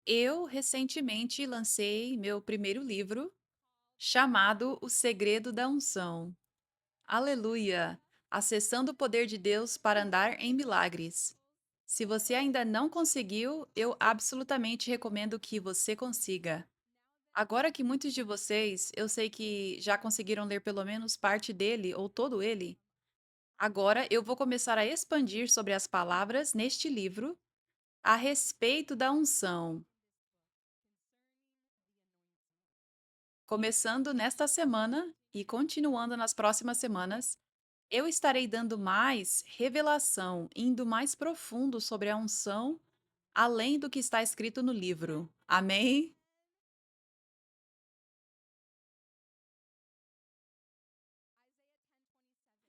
Eu recentemente lancei meu primeiro livro, chamado O Segredo da Unção. Aleluia! Acessando o poder de Deus para andar em milagres. Se você ainda não conseguiu, eu absolutamente recomendo que você consiga. Agora que muitos de vocês, eu sei que já conseguiram ler pelo menos parte dele ou todo ele, agora eu vou começar a expandir sobre as palavras neste livro a respeito da unção. Começando nesta semana e continuando nas próximas semanas, eu estarei dando mais revelação, indo mais profundo sobre a unção, além do que está escrito no livro. Amém?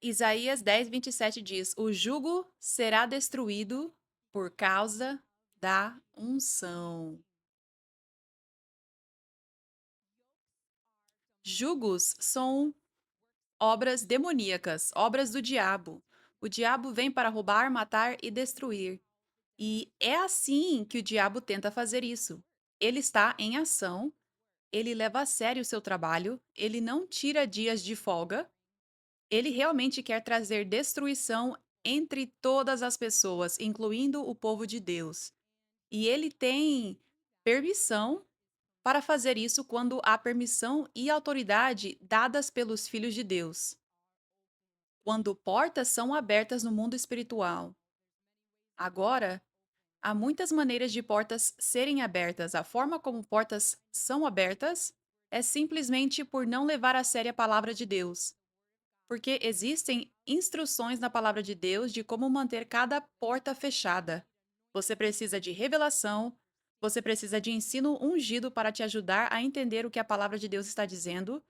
Isaías 10:27 diz: O jugo será destruído por causa da unção. Jugos são obras demoníacas, obras do diabo. O diabo vem para roubar, matar e destruir. E é assim que o diabo tenta fazer isso. Ele está em ação, ele leva a sério o seu trabalho, ele não tira dias de folga, ele realmente quer trazer destruição entre todas as pessoas, incluindo o povo de Deus. E ele tem permissão para fazer isso quando há permissão e autoridade dadas pelos filhos de Deus. Quando portas são abertas no mundo espiritual. Agora, há muitas maneiras de portas serem abertas. A forma como portas são abertas é simplesmente por não levar a sério a palavra de Deus. Porque existem instruções na palavra de Deus de como manter cada porta fechada. Você precisa de revelação, você precisa de ensino ungido para te ajudar a entender o que a palavra de Deus está dizendo,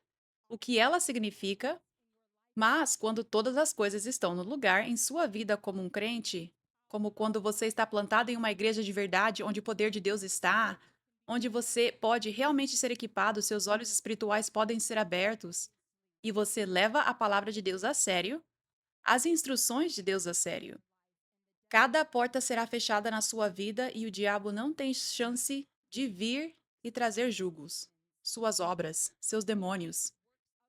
o que ela significa, mas quando todas as coisas estão no lugar em sua vida como um crente, como quando você está plantado em uma igreja de verdade, onde o poder de Deus está, onde você pode realmente ser equipado, seus olhos espirituais podem ser abertos, e você leva a palavra de Deus a sério, as instruções de Deus a sério. Cada porta será fechada na sua vida e o diabo não tem chance de vir e trazer julgos, suas obras, seus demônios.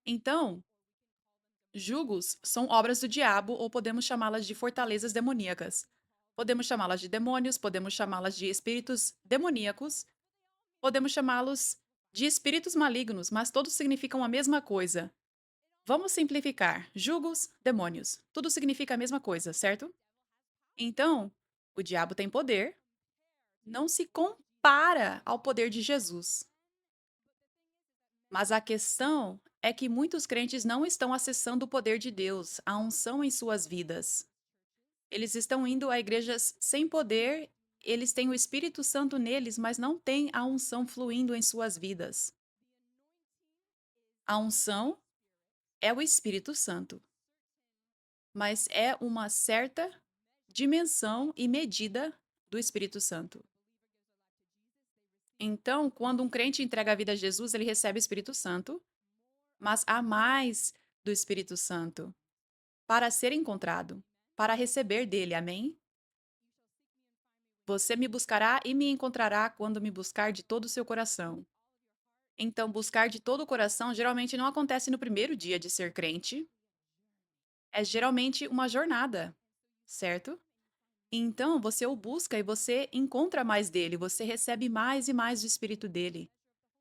Então, julgos são obras do diabo ou podemos chamá-las de fortalezas demoníacas. Podemos chamá-las de demônios, podemos chamá-las de espíritos demoníacos, podemos chamá-los de espíritos malignos, mas todos significam a mesma coisa. Vamos simplificar: julgos, demônios. Tudo significa a mesma coisa, certo? Então, o diabo tem poder, não se compara ao poder de Jesus. Mas a questão é que muitos crentes não estão acessando o poder de Deus, a unção em suas vidas. Eles estão indo a igrejas sem poder, eles têm o Espírito Santo neles, mas não têm a unção fluindo em suas vidas. A unção é o Espírito Santo, mas é uma certa dimensão e medida do Espírito Santo. Então, quando um crente entrega a vida a Jesus, ele recebe o Espírito Santo, mas há mais do Espírito Santo para ser encontrado, para receber dele. Amém? Você me buscará e me encontrará quando me buscar de todo o seu coração. Então, buscar de todo o coração geralmente não acontece no primeiro dia de ser crente, é geralmente uma jornada, certo? Então, você o busca e você encontra mais dele, você recebe mais e mais do Espírito dele.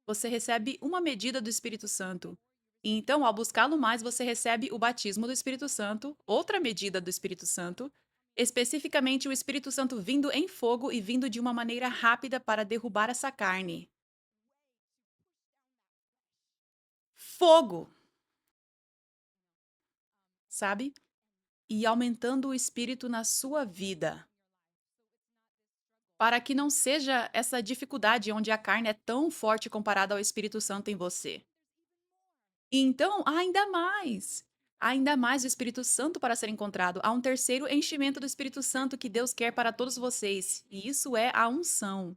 Você recebe uma medida do Espírito Santo. E então, ao buscá-lo mais, você recebe o batismo do Espírito Santo, outra medida do Espírito Santo, especificamente o Espírito Santo vindo em fogo e vindo de uma maneira rápida para derrubar essa carne. Fogo, sabe? E aumentando o Espírito na sua vida. Para que não seja essa dificuldade onde a carne é tão forte comparada ao Espírito Santo em você. Então, ainda mais o Espírito Santo para ser encontrado. Há um terceiro enchimento do Espírito Santo que Deus quer para todos vocês, e isso é a unção.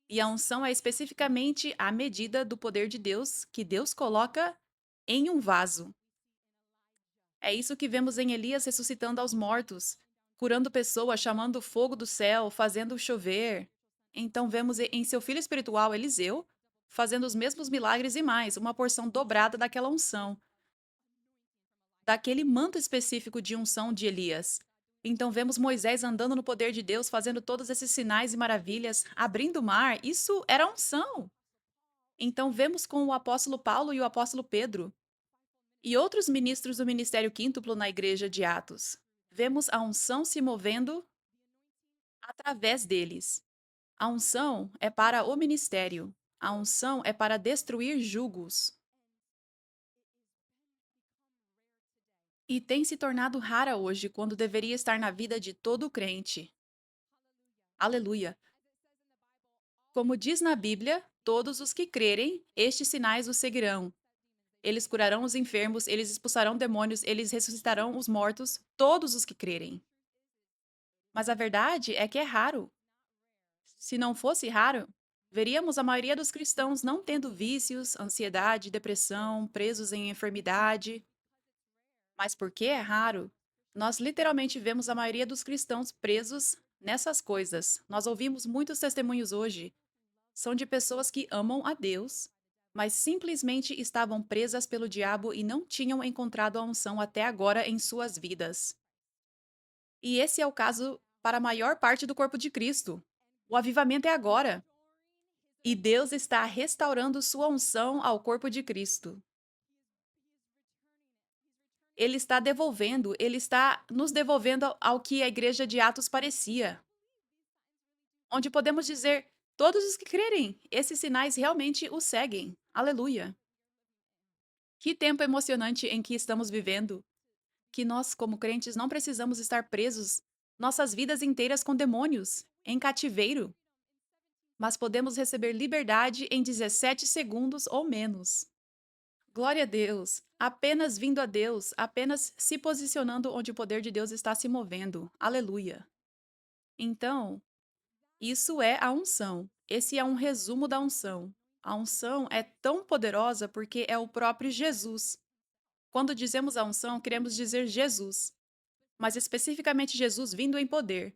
E a unção é especificamente a medida do poder de Deus que Deus coloca em um vaso. É isso que vemos em Elias ressuscitando aos mortos, curando pessoas, chamando o fogo do céu, fazendo chover. Então vemos em seu filho espiritual Eliseu fazendo os mesmos milagres e mais, uma porção dobrada daquela unção, daquele manto específico de unção de Elias. Então vemos Moisés andando no poder de Deus, fazendo todos esses sinais e maravilhas, abrindo o mar. Isso era unção. Então vemos com o apóstolo Paulo e o apóstolo Pedro e outros ministros do ministério quíntuplo na igreja de Atos. Vemos a unção se movendo através deles. A unção é para o ministério. A unção é para destruir julgos. E tem se tornado rara hoje, quando deveria estar na vida de todo crente. Aleluia! Como diz na Bíblia, todos os que crerem, estes sinais os seguirão. Eles curarão os enfermos, eles expulsarão demônios, eles ressuscitarão os mortos, todos os que crerem. Mas a verdade é que é raro. Se não fosse raro, veríamos a maioria dos cristãos não tendo vícios, ansiedade, depressão, presos em enfermidade. Mas porque é raro, nós literalmente vemos a maioria dos cristãos presos nessas coisas. Nós ouvimos muitos testemunhos hoje. São de pessoas que amam a Deus, mas simplesmente estavam presas pelo diabo e não tinham encontrado a unção até agora em suas vidas. E esse é o caso para a maior parte do corpo de Cristo. O avivamento é agora. E Deus está restaurando sua unção ao corpo de Cristo. Ele está devolvendo, ele está nos devolvendo ao que a igreja de Atos parecia, onde podemos dizer: todos os que crerem, esses sinais realmente o seguem. Aleluia. Que tempo emocionante em que estamos vivendo, que nós, como crentes, não precisamos estar presos nossas vidas inteiras com demônios, em cativeiro, mas podemos receber liberdade em 17 segundos ou menos. Glória a Deus! Apenas vindo a Deus, apenas se posicionando onde o poder de Deus está se movendo. Aleluia! Então, isso é a unção. Esse é um resumo da unção. A unção é tão poderosa porque é o próprio Jesus. Quando dizemos a unção, queremos dizer Jesus, mas especificamente Jesus vindo em poder.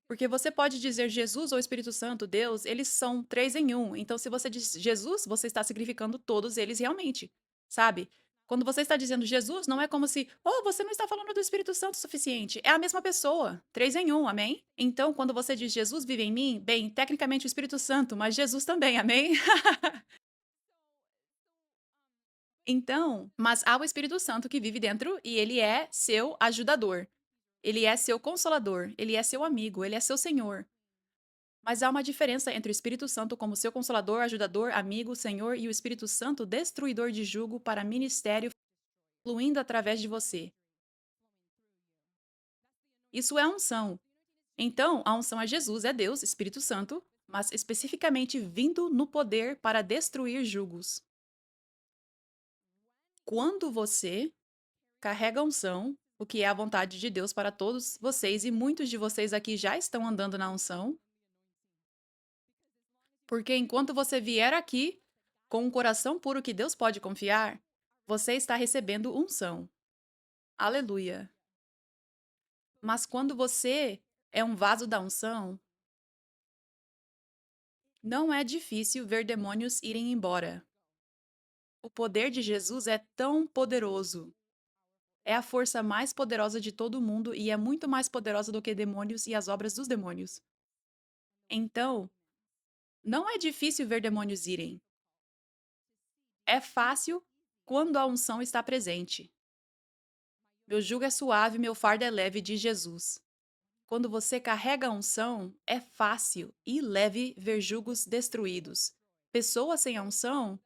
Porque você pode dizer Jesus ou Espírito Santo, Deus, eles são três em um. Então, se você diz Jesus, você está significando todos eles realmente, sabe? Quando você está dizendo Jesus, não é como se, oh, você não está falando do Espírito Santo o suficiente. É a mesma pessoa, três em um, amém? Então, quando você diz Jesus vive em mim, bem, tecnicamente o Espírito Santo, mas Jesus também, amém? Então, mas há o Espírito Santo que vive dentro e ele é seu ajudador. Ele é seu consolador, ele é seu amigo, ele é seu Senhor. Mas há uma diferença entre o Espírito Santo como seu consolador, ajudador, amigo, Senhor e o Espírito Santo destruidor de jugo para ministério fluindo através de você. Isso é a unção. Então, a unção é Jesus, é Deus, Espírito Santo, mas especificamente vindo no poder para destruir jugos. Quando você carrega a unção, o que é a vontade de Deus para todos vocês, e muitos de vocês aqui já estão andando na unção, porque enquanto você vier aqui com um coração puro que Deus pode confiar, você está recebendo unção. Aleluia. Mas quando você é um vaso da unção, não é difícil ver demônios irem embora. O poder de Jesus é tão poderoso. É a força mais poderosa de todo o mundo e é muito mais poderosa do que demônios e as obras dos demônios. Então, não é difícil ver demônios irem. É fácil quando a unção está presente. Meu jugo é suave, meu fardo é leve, de Jesus. Quando você carrega a unção, é fácil e leve ver jugos destruídos. Pessoas sem a unção,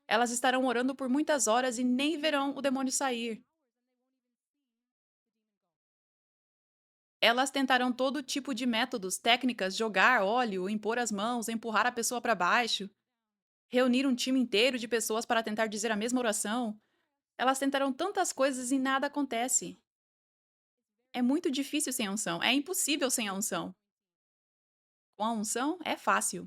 elas estarão orando por muitas horas e nem verão o demônio sair. Elas tentarão todo tipo de métodos, técnicas, jogar óleo, impor as mãos, empurrar a pessoa para baixo, reunir um time inteiro de pessoas para tentar dizer a mesma oração. Elas tentarão tantas coisas e nada acontece. É muito difícil sem a unção, é impossível sem a unção. Com a unção, é fácil,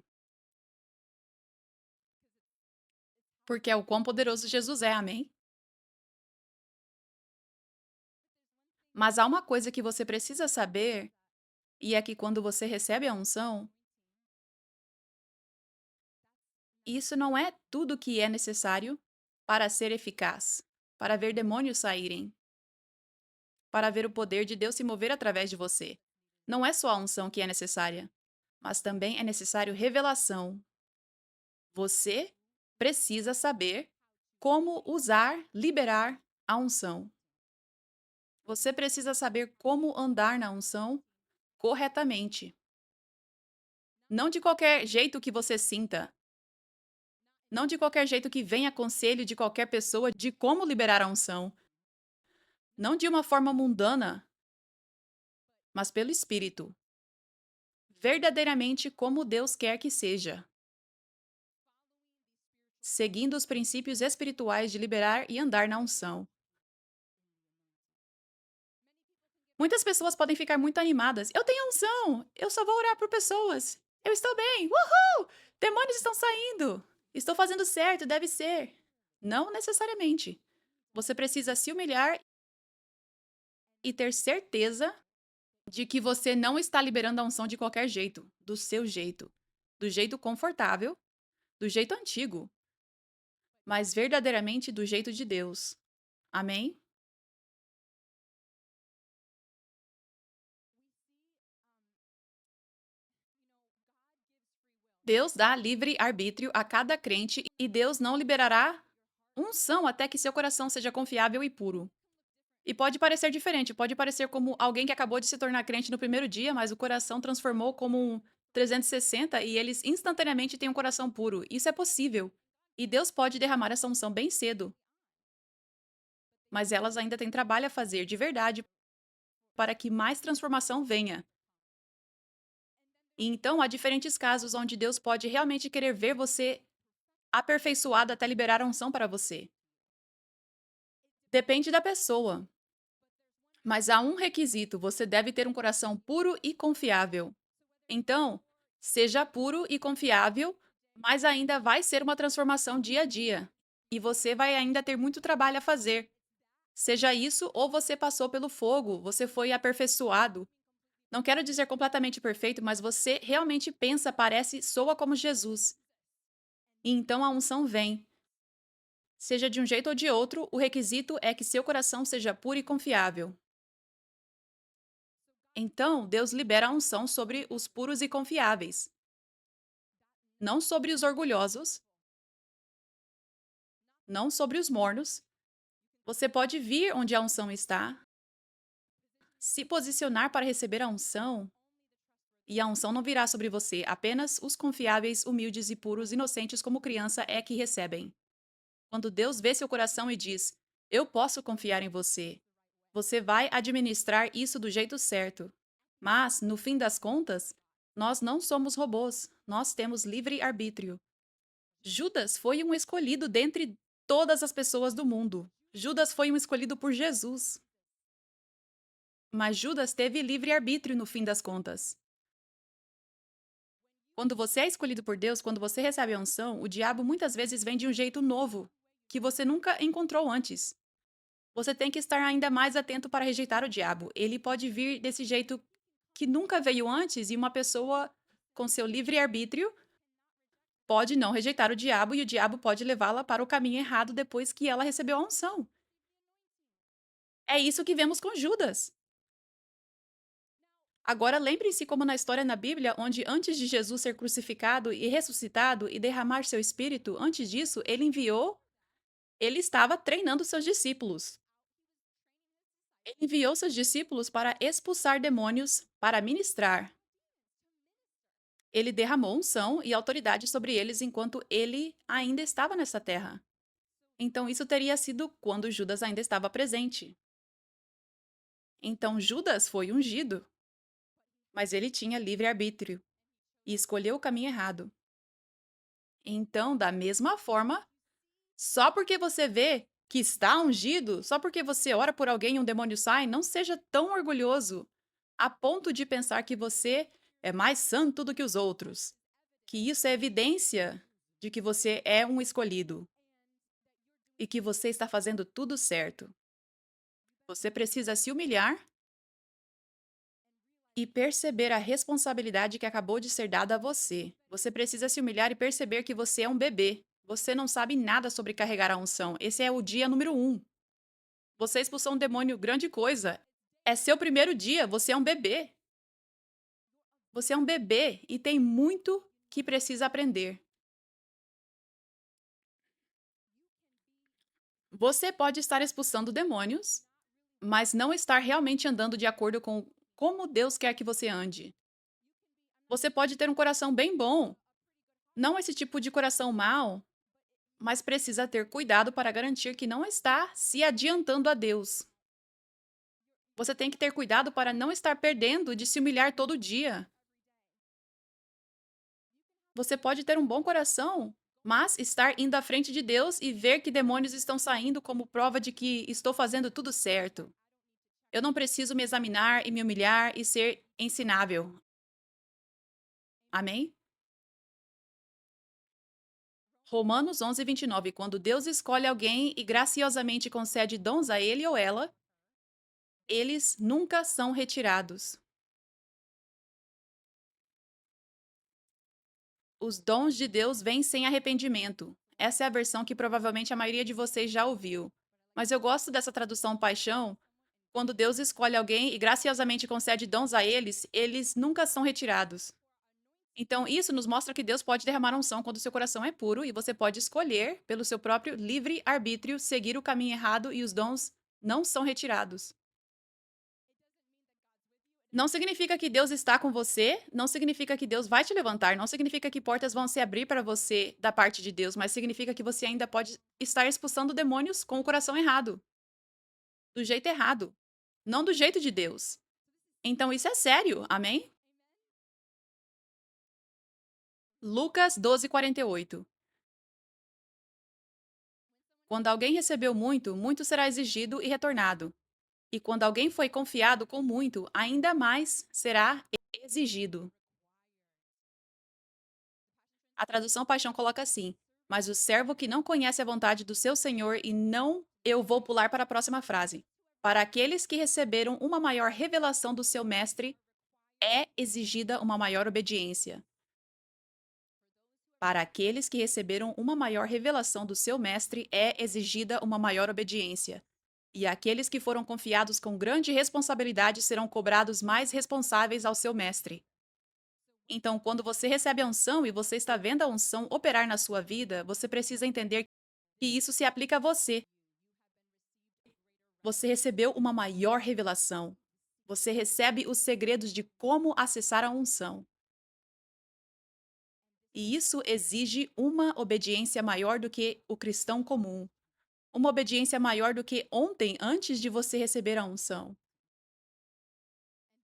porque é o quão poderoso Jesus é, amém? Mas há uma coisa que você precisa saber, e é que quando você recebe a unção, Isso não é tudo que é necessário para ser eficaz, para ver demônios saírem, para ver o poder de Deus se mover através de você. Não é só a unção que é necessária, mas também é necessário revelação. Você precisa saber como usar, liberar a unção. Você precisa saber como andar na unção corretamente. Não de qualquer jeito que você sinta, não de qualquer jeito que venha conselho de qualquer pessoa de como liberar a unção, não de uma forma mundana, mas pelo Espírito, verdadeiramente como Deus quer que seja, seguindo os princípios espirituais de liberar e andar na unção. Muitas pessoas podem ficar muito animadas. Eu tenho unção! Eu só vou orar por pessoas. Eu estou bem! Uhul! Demônios estão saindo! Estou fazendo certo, deve ser. Não necessariamente. Você precisa se humilhar e ter certeza de que você não está liberando a unção de qualquer jeito, do jeito confortável, do jeito antigo, mas verdadeiramente do jeito de Deus. Amém? Deus dá livre arbítrio a cada crente e Deus não liberará unção até que seu coração seja confiável e puro. E pode parecer diferente, pode parecer como alguém que acabou de se tornar crente no primeiro dia, mas o coração transformou como um 360 e eles instantaneamente têm um coração puro. Isso é possível. E Deus pode derramar essa unção bem cedo, mas elas ainda têm trabalho a fazer de verdade para que mais transformação venha. E então há diferentes casos onde Deus pode realmente querer ver você aperfeiçoado até liberar a unção para você. Depende da pessoa, mas há um requisito: você deve ter um coração puro e confiável. Então, seja puro e confiável, mas ainda vai ser uma transformação dia a dia. E você vai ainda ter muito trabalho a fazer. Seja isso ou você passou pelo fogo, você foi aperfeiçoado. Não quero dizer completamente perfeito, mas você realmente pensa, parece, soa como Jesus. E então a unção vem. Seja de um jeito ou de outro, o requisito é que seu coração seja puro e confiável. Então, Deus libera a unção sobre os puros e confiáveis, não sobre os orgulhosos, não sobre os mornos. Você pode vir onde a unção está, se posicionar para receber a unção, e a unção não virá sobre você, apenas os confiáveis, humildes e puros, inocentes como criança é que recebem. Quando Deus vê seu coração e diz: Eu posso confiar em você, você vai administrar isso do jeito certo. Mas, no fim das contas, nós não somos robôs, nós temos livre arbítrio. Judas foi um escolhido dentre todas as pessoas do mundo. Judas foi um escolhido por Jesus. Mas Judas teve livre arbítrio no fim das contas. Quando você é escolhido por Deus, quando você recebe a unção, o diabo muitas vezes vem de um jeito novo, que você nunca encontrou antes. Você tem que estar ainda mais atento para rejeitar o diabo. Ele pode vir desse jeito que nunca veio antes e uma pessoa com seu livre arbítrio pode não rejeitar o diabo pode levá-la para o caminho errado depois que ela recebeu a unção. É isso que vemos com Judas. Agora lembrem-se como na história na Bíblia, onde antes de Jesus ser crucificado e ressuscitado e derramar seu espírito, antes disso, ele estava treinando seus discípulos. Ele enviou seus discípulos para expulsar demônios, para ministrar. Ele derramou unção e autoridade sobre eles enquanto ele ainda estava nessa terra. Então, isso teria sido quando Judas ainda estava presente. Então, Judas foi ungido, mas ele tinha livre-arbítrio e escolheu o caminho errado. Então, da mesma forma, só porque você vê que está ungido, só porque você ora por alguém e um demônio sai, não seja tão orgulhoso a ponto de pensar que você é mais santo do que os outros. Que isso é evidência de que você é um escolhido e que você está fazendo tudo certo. Você precisa se humilhar E perceber a responsabilidade que acabou de ser dada a você. Você precisa se humilhar e perceber que você é um bebê. Você não sabe nada sobre carregar a unção. Esse é o dia número um. Você expulsou um demônio, grande coisa. É seu primeiro dia, você é um bebê. Você é um bebê e tem muito que precisa aprender. Você pode estar expulsando demônios, mas não estar realmente andando de acordo com como Deus quer que você ande. Você pode ter um coração bem bom, não esse tipo de coração mau, mas precisa ter cuidado para garantir que não está se adiantando a Deus. Você tem que ter cuidado para não estar perdendo de se humilhar todo dia. Você pode ter um bom coração, mas estar indo à frente de Deus e ver que demônios estão saindo como prova de que estou fazendo tudo certo. Eu não preciso me examinar e me humilhar e ser ensinável. Amém? Romanos 11:29. Quando Deus escolhe alguém e graciosamente concede dons a ele ou ela, eles nunca são retirados. Os dons de Deus vêm sem arrependimento. Essa é a versão que provavelmente a maioria de vocês já ouviu. Mas eu gosto dessa tradução paixão. Quando Deus escolhe alguém e graciosamente concede dons a eles, eles nunca são retirados. Então, isso nos mostra que Deus pode derramar unção quando seu coração é puro e você pode escolher, pelo seu próprio livre arbítrio, seguir o caminho errado e os dons não são retirados. Não significa que Deus está com você, não significa que Deus vai te levantar, não significa que portas vão se abrir para você da parte de Deus, mas significa que você ainda pode estar expulsando demônios com o coração errado, do jeito errado, não do jeito de Deus. Então isso é sério, amém? Lucas 12:48. Quando alguém recebeu muito, muito será exigido e retornado. E quando alguém foi confiado com muito, ainda mais será exigido. A tradução Paixão coloca assim: mas o servo que não conhece a vontade do seu senhor e não. Eu vou pular para a próxima frase. Para aqueles que receberam uma maior revelação do seu mestre, é exigida uma maior obediência. Para aqueles que receberam uma maior revelação do seu mestre, é exigida uma maior obediência. E aqueles que foram confiados com grande responsabilidade serão cobrados mais responsáveis ao seu mestre. Então, quando você recebe a unção e você está vendo a unção operar na sua vida, você precisa entender que isso se aplica a você. Você recebeu uma maior revelação. Você recebe os segredos de como acessar a unção. E isso exige uma obediência maior do que o cristão comum. Uma obediência maior do que ontem, antes de você receber a unção.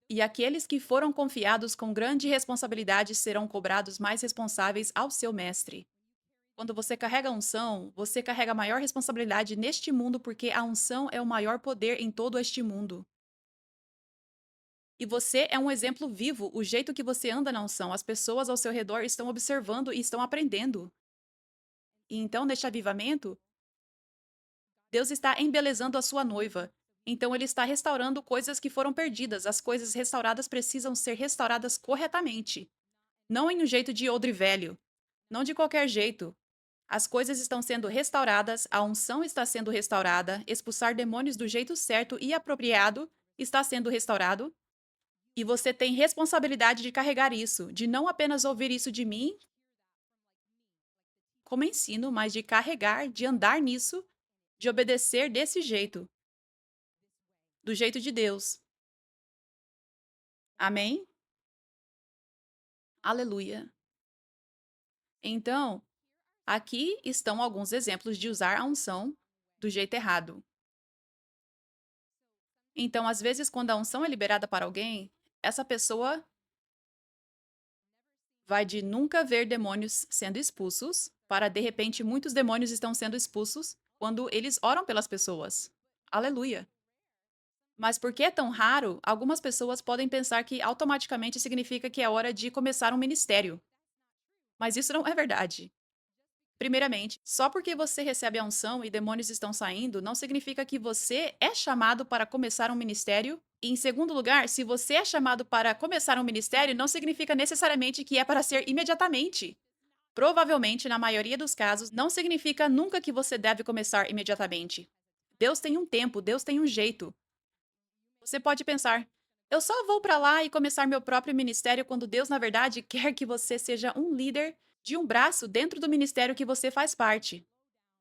E aqueles que foram confiados com grande responsabilidade serão cobrados mais responsáveis ao seu mestre. Quando você carrega a unção, você carrega maior responsabilidade neste mundo porque a unção é o maior poder em todo este mundo. E você é um exemplo vivo, o jeito que você anda na unção. As pessoas ao seu redor estão observando e estão aprendendo. E então, neste avivamento, Deus está embelezando a sua noiva. Então, ele está restaurando coisas que foram perdidas. As coisas restauradas precisam ser restauradas corretamente. Não em um jeito de odre velho. Não de qualquer jeito. As coisas estão sendo restauradas, a unção está sendo restaurada, expulsar demônios do jeito certo e apropriado está sendo restaurado. E você tem responsabilidade de carregar isso, de não apenas ouvir isso de mim como ensino, mas de carregar, de andar nisso, de obedecer desse jeito, do jeito de Deus. Amém? Aleluia. Então, aqui estão alguns exemplos de usar a unção do jeito errado. Então, às vezes, quando a unção é liberada para alguém, essa pessoa vai de nunca ver demônios sendo expulsos para, de repente, muitos demônios estão sendo expulsos quando eles oram pelas pessoas. Aleluia. Mas porque é tão raro, algumas pessoas podem pensar que automaticamente significa que é hora de começar um ministério. Mas isso não é verdade. Primeiramente, só porque você recebe a unção e demônios estão saindo, não significa que você é chamado para começar um ministério Em segundo lugar, se você é chamado para começar um ministério, não significa necessariamente que é para ser imediatamente. Provavelmente, na maioria dos casos, não significa nunca que você deve começar imediatamente. Deus tem um tempo, Deus tem um jeito. Você pode pensar, eu só vou para lá e começar meu próprio ministério quando Deus, na verdade, quer que você seja um líder de um braço dentro do ministério que você faz parte.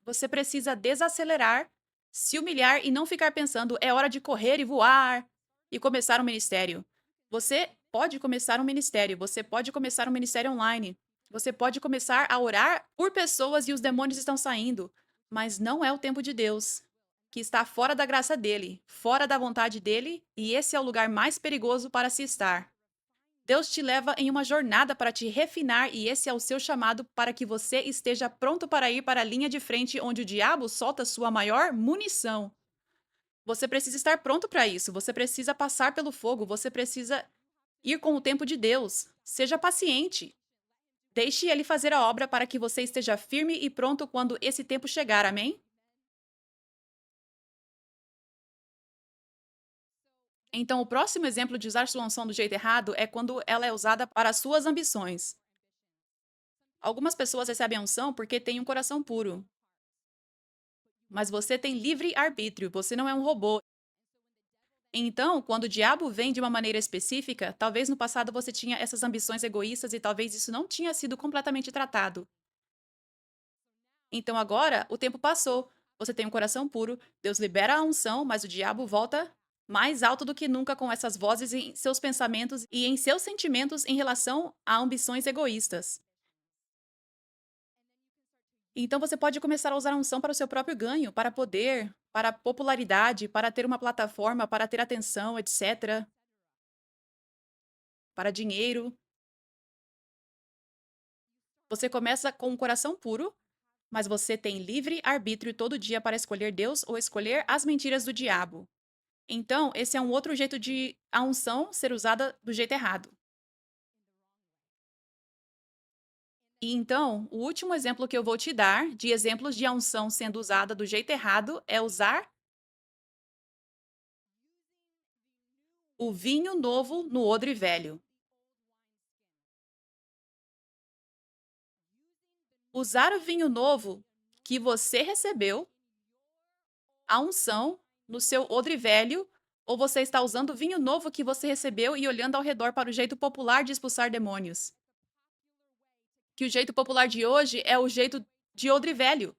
Você precisa desacelerar, se humilhar e não ficar pensando, é hora de correr e voar e começar um ministério. Você pode começar um ministério, você pode começar um ministério online, você pode começar a orar por pessoas e os demônios estão saindo, mas não é o tempo de Deus, que está fora da graça dele, fora da vontade dele, e esse é o lugar mais perigoso para se estar. Deus te leva em uma jornada para te refinar e esse é o seu chamado para que você esteja pronto para ir para a linha de frente onde o diabo solta sua maior munição. Você precisa estar pronto para isso, você precisa passar pelo fogo, você precisa ir com o tempo de Deus. Seja paciente. Deixe ele fazer a obra para que você esteja firme e pronto quando esse tempo chegar, amém? Então, o próximo exemplo de usar sua unção do jeito errado é quando ela é usada para suas ambições. Algumas pessoas recebem a unção porque têm um coração puro, mas você tem livre arbítrio, você não é um robô. Então, quando o diabo vem de uma maneira específica, talvez no passado você tinha essas ambições egoístas e talvez isso não tinha sido completamente tratado. Então agora o tempo passou, você tem um coração puro, Deus libera a unção, mas o diabo volta mais alto do que nunca com essas vozes em seus pensamentos e em seus sentimentos em relação a ambições egoístas. Então você pode começar a usar a unção para o seu próprio ganho, para poder, para popularidade, para ter uma plataforma, para ter atenção, etc., para dinheiro. Você começa com um coração puro, mas você tem livre arbítrio todo dia para escolher Deus ou escolher as mentiras do diabo. Então, esse é um outro jeito de a unção ser usada do jeito errado. E então, o último exemplo que eu vou te dar de exemplos de a unção sendo usada do jeito errado é usar o vinho novo no odre velho. Usar o vinho novo que você recebeu, a unção, no seu odre velho, ou você está usando o vinho novo que você recebeu e olhando ao redor para o jeito popular de expulsar demônios. Que o jeito popular de hoje é o jeito de odre velho.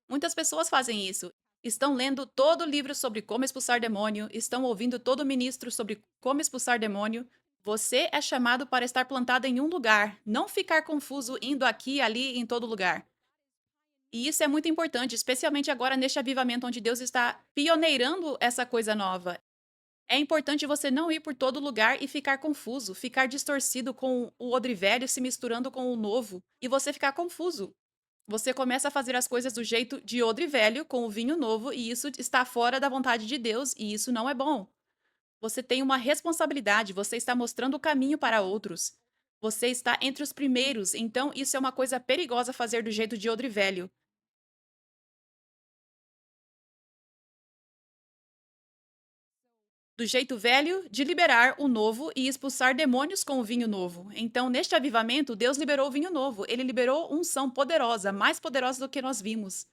Muitas pessoas fazem isso. Estão lendo todo o livro sobre como expulsar demônio, estão ouvindo todo o ministro sobre como expulsar demônio. Você é chamado para estar plantado em um lugar, não ficar confuso indo aqui, ali, em todo lugar. E isso é muito importante, especialmente agora neste avivamento onde Deus está pioneirando essa coisa nova. É importante você não ir por todo lugar e ficar confuso, ficar distorcido com o odre velho se misturando com o novo e você ficar confuso. Você começa a fazer as coisas do jeito de odre velho, com o vinho novo, e isso está fora da vontade de Deus, e isso não é bom. Você tem uma responsabilidade, você está mostrando o caminho para outros. Você está entre os primeiros, então isso é uma coisa perigosa fazer do jeito de odre velho. Do jeito velho de liberar o novo e expulsar demônios com o vinho novo. Então, neste avivamento, Deus liberou o vinho novo. Ele liberou unção poderosa, mais poderosa do que nós vimos.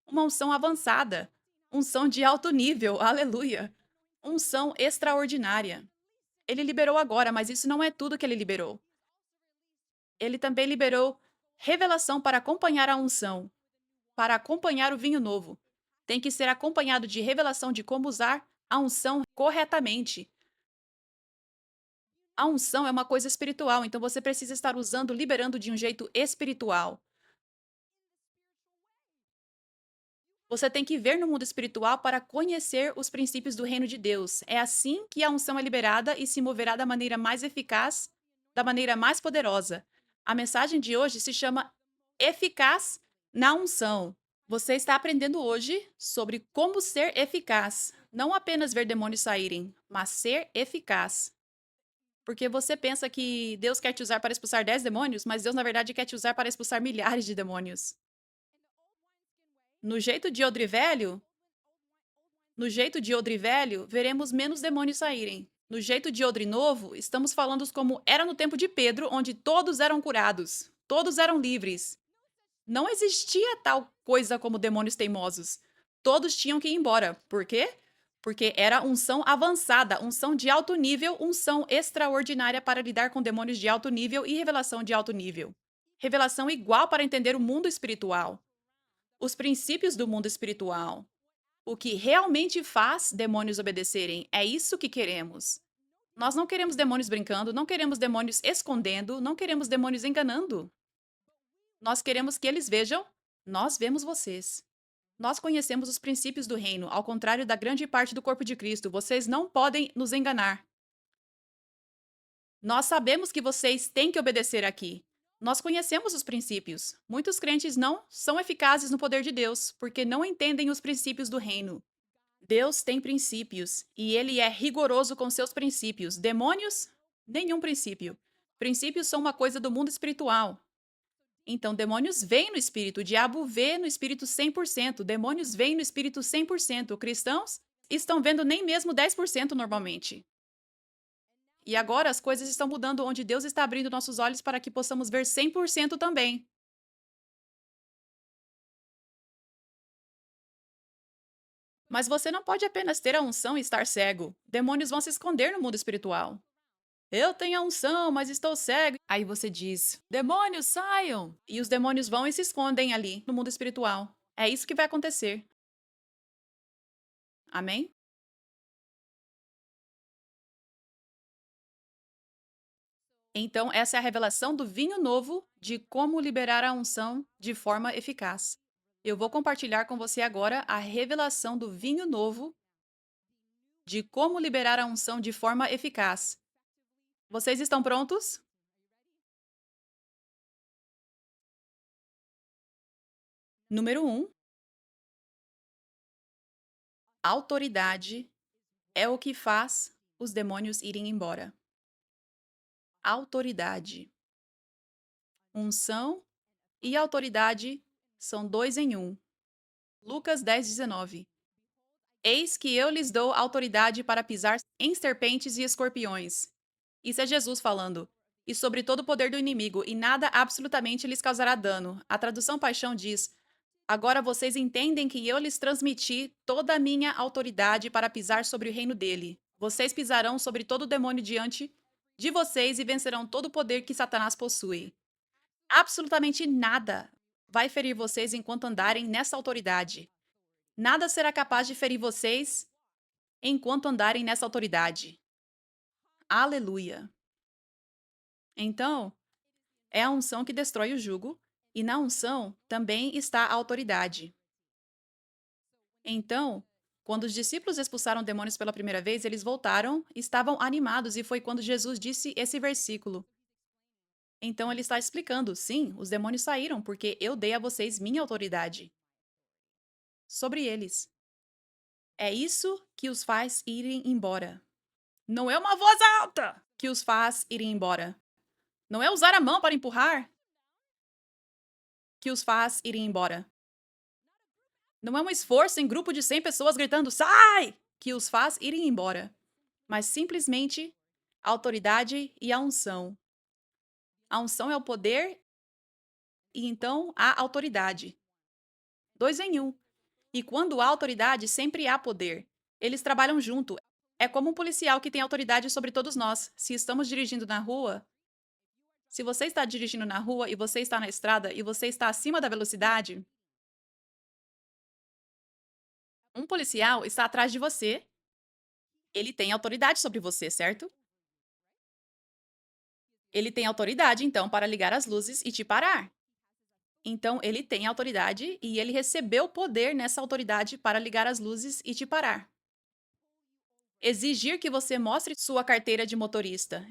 Uma unção avançada, unção de alto nível, aleluia. Unção extraordinária. Ele liberou agora, mas isso não é tudo que ele liberou. Ele também liberou revelação para acompanhar a unção, para acompanhar o vinho novo. Tem que ser acompanhado de revelação de como usar a unção corretamente. A unção é uma coisa espiritual, então você precisa estar usando, liberando de um jeito espiritual. Você tem que ver no mundo espiritual para conhecer os princípios do reino de Deus. É assim que a unção é liberada e se moverá da maneira mais eficaz, da maneira mais poderosa. A mensagem de hoje se chama Eficaz na Unção. Você está aprendendo hoje sobre como ser eficaz. Não apenas ver demônios saírem, mas ser eficaz. Porque você pensa que Deus quer te usar para expulsar 10 demônios, mas Deus, na verdade, quer te usar para expulsar milhares de demônios. No jeito de Odrivelho, no jeito de Odrivelho, veremos menos demônios saírem. No jeito de Odre Novo, estamos falando como era no tempo de Pedro, onde todos eram curados, todos eram livres. Não existia tal coisa como demônios teimosos. Todos tinham que ir embora. Por quê? Porque era unção avançada, unção de alto nível, unção extraordinária para lidar com demônios de alto nível e revelação de alto nível. Revelação igual para entender o mundo espiritual, os princípios do mundo espiritual. O que realmente faz demônios obedecerem. É isso que queremos. Nós não queremos demônios brincando, não queremos demônios escondendo, não queremos demônios enganando. Nós queremos que eles vejam, nós vemos vocês. Nós conhecemos os princípios do reino, ao contrário da grande parte do corpo de Cristo. Vocês não podem nos enganar. Nós sabemos que vocês têm que obedecer aqui. Nós conhecemos os princípios. Muitos crentes não são eficazes no poder de Deus, porque não entendem os princípios do reino. Deus tem princípios, e ele é rigoroso com seus princípios. Demônios? Nenhum princípio. Princípios são uma coisa do mundo espiritual. Então, demônios veem no espírito, o diabo vê no espírito 100%, demônios veem no espírito 100%, cristãos estão vendo nem mesmo 10% normalmente. E agora as coisas estão mudando, onde Deus está abrindo nossos olhos para que possamos ver 100% também. Mas você não pode apenas ter a unção e estar cego. Demônios vão se esconder no mundo espiritual. Eu tenho a unção, mas estou cego. Aí você diz: demônios, saiam! E os demônios vão e se escondem ali, no mundo espiritual. É isso que vai acontecer. Amém? Então, essa é a revelação do vinho novo de como liberar a unção de forma eficaz. Eu vou compartilhar com você agora a revelação do vinho novo de como liberar a unção de forma eficaz. Vocês estão prontos? Número 1. Autoridade é o que faz os demônios irem embora. Autoridade. Unção e autoridade são dois em um. Lucas 10:19. Eis que eu lhes dou autoridade para pisar em serpentes e escorpiões. Isso é Jesus falando. E sobre todo o poder do inimigo, e nada absolutamente lhes causará dano. A tradução Paixão diz: agora vocês entendem que eu lhes transmiti toda a minha autoridade para pisar sobre o reino dele. Vocês pisarão sobre todo o demônio diante de vocês e vencerão todo o poder que Satanás possui. Absolutamente nada vai ferir vocês enquanto andarem nessa autoridade. Nada será capaz de ferir vocês enquanto andarem nessa autoridade. Aleluia. Então, é a unção que destrói o jugo, e na unção também está a autoridade. Então, quando os discípulos expulsaram demônios pela primeira vez, eles voltaram, estavam animados, e foi quando Jesus disse esse versículo. Então ele está explicando: sim, os demônios saíram porque eu dei a vocês minha autoridade sobre eles. É isso que os faz irem embora. Não é uma voz alta que os faz irem embora. Não é usar a mão para empurrar que os faz irem embora. Não é um esforço em grupo de 100 pessoas gritando sai que os faz irem embora. Mas simplesmente a autoridade e a unção. A unção é o poder e então a autoridade. Dois em um. E quando há autoridade, sempre há poder. Eles trabalham junto. É como um policial que tem autoridade sobre todos nós. Se estamos dirigindo na rua, se você está dirigindo na rua e você está na estrada e você está acima da velocidade, um policial está atrás de você. Ele tem autoridade sobre você, certo? Ele tem autoridade, então, para ligar as luzes e te parar. Então, ele tem autoridade e ele recebeu poder nessa autoridade para ligar as luzes e te parar. Exigir que você mostre sua carteira de motorista.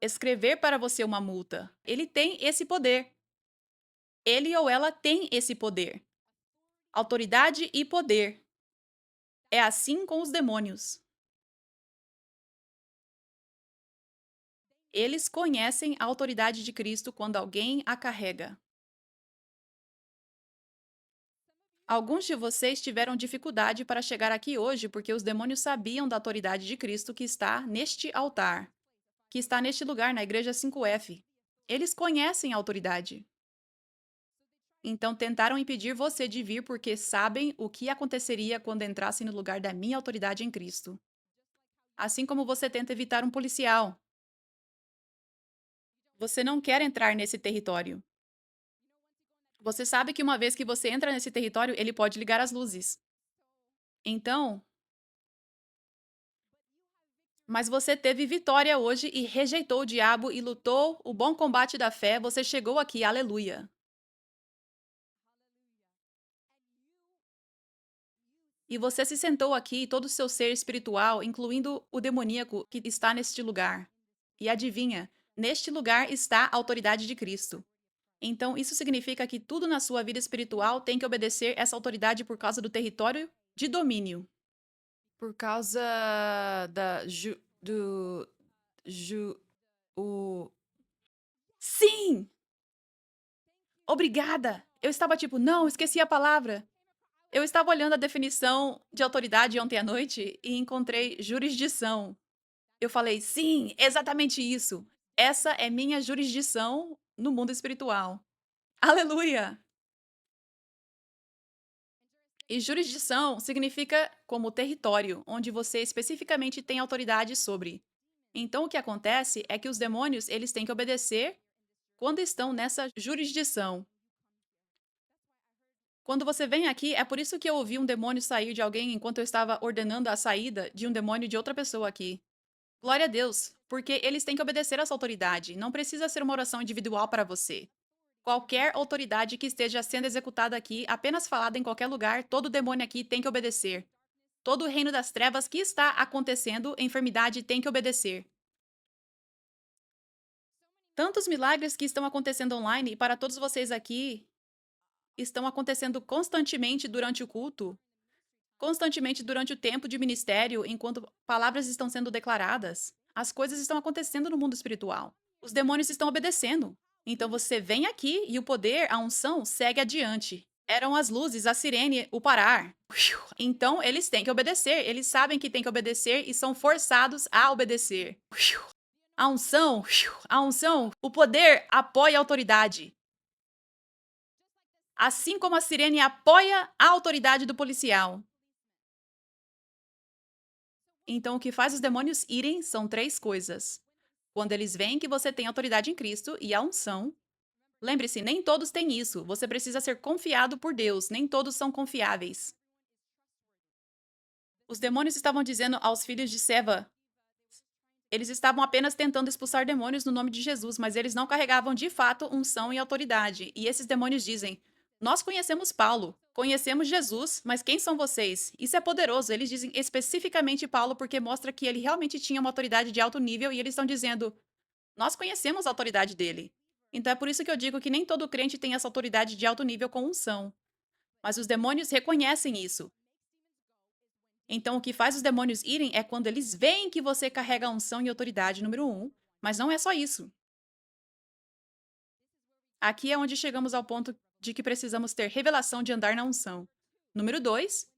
Escrever para você uma multa. Ele tem esse poder. Ele ou ela tem esse poder. Autoridade e poder. É assim com os demônios. Eles conhecem a autoridade de Cristo quando alguém a carrega. Alguns de vocês tiveram dificuldade para chegar aqui hoje porque os demônios sabiam da autoridade de Cristo que está neste altar, que está neste lugar, na igreja 5F. Eles conhecem a autoridade. Então tentaram impedir você de vir porque sabem o que aconteceria quando entrasse no lugar da minha autoridade em Cristo. Assim como você tenta evitar um policial. Você não quer entrar nesse território. Você sabe que uma vez que você entra nesse território, ele pode ligar as luzes. Então, mas você teve vitória hoje e rejeitou o diabo e lutou o bom combate da fé. Você chegou aqui, aleluia. E você se sentou aqui, todo o seu ser espiritual, incluindo o demoníaco que está neste lugar. E adivinha, neste lugar está a autoridade de Cristo. Então, isso significa que tudo na sua vida espiritual tem que obedecer essa autoridade por causa do território de domínio. Por causa da do o sim! Obrigada! Eu estava tipo, não, esqueci a palavra. Eu estava olhando a definição de autoridade ontem à noite e encontrei jurisdição. Eu falei, sim, exatamente isso. Essa é minha jurisdição no mundo espiritual. Aleluia! E jurisdição significa como território, onde você especificamente tem autoridade sobre. Então o que acontece é que os demônios, eles têm que obedecer quando estão nessa jurisdição. Quando você vem aqui, é por isso que eu ouvi um demônio sair de alguém enquanto eu estava ordenando a saída de um demônio de outra pessoa aqui. Glória a Deus, porque eles têm que obedecer a essa autoridade. Não precisa ser uma oração individual para você. Qualquer autoridade que esteja sendo executada aqui, apenas falada em qualquer lugar, todo demônio aqui tem que obedecer. Todo o reino das trevas que está acontecendo, enfermidade tem que obedecer. Tantos milagres que estão acontecendo online e para todos vocês aqui estão acontecendo constantemente durante o culto, constantemente durante o tempo de ministério, enquanto palavras estão sendo declaradas. As coisas estão acontecendo no mundo espiritual. Os demônios estão obedecendo. Então você vem aqui e o poder, a unção, segue adiante. Eram as luzes, a sirene, o parar. Então eles têm que obedecer. Eles sabem que têm que obedecer e são forçados a obedecer. A unção, o poder apoia a autoridade. Assim como a sirene apoia a autoridade do policial. Então, o que faz os demônios irem são três coisas. Quando eles veem que você tem autoridade em Cristo e a unção. Lembre-se, nem todos têm isso. Você precisa ser confiado por Deus. Nem todos são confiáveis. Os demônios estavam dizendo aos filhos de Seva. Eles estavam apenas tentando expulsar demônios no nome de Jesus, mas eles não carregavam de fato unção e autoridade. E esses demônios dizem: Nós conhecemos Paulo, conhecemos Jesus, mas quem são vocês? Isso é poderoso. Eles dizem especificamente Paulo porque mostra que ele realmente tinha uma autoridade de alto nível e eles estão dizendo: Nós conhecemos a autoridade dele. Então é por isso que eu digo que nem todo crente tem essa autoridade de alto nível com unção. Mas os demônios reconhecem isso. Então, o que faz os demônios irem é quando eles veem que você carrega a unção e autoridade, número um. Mas não é só isso. Aqui é onde chegamos ao ponto de que precisamos ter revelação de andar na unção. Número dois,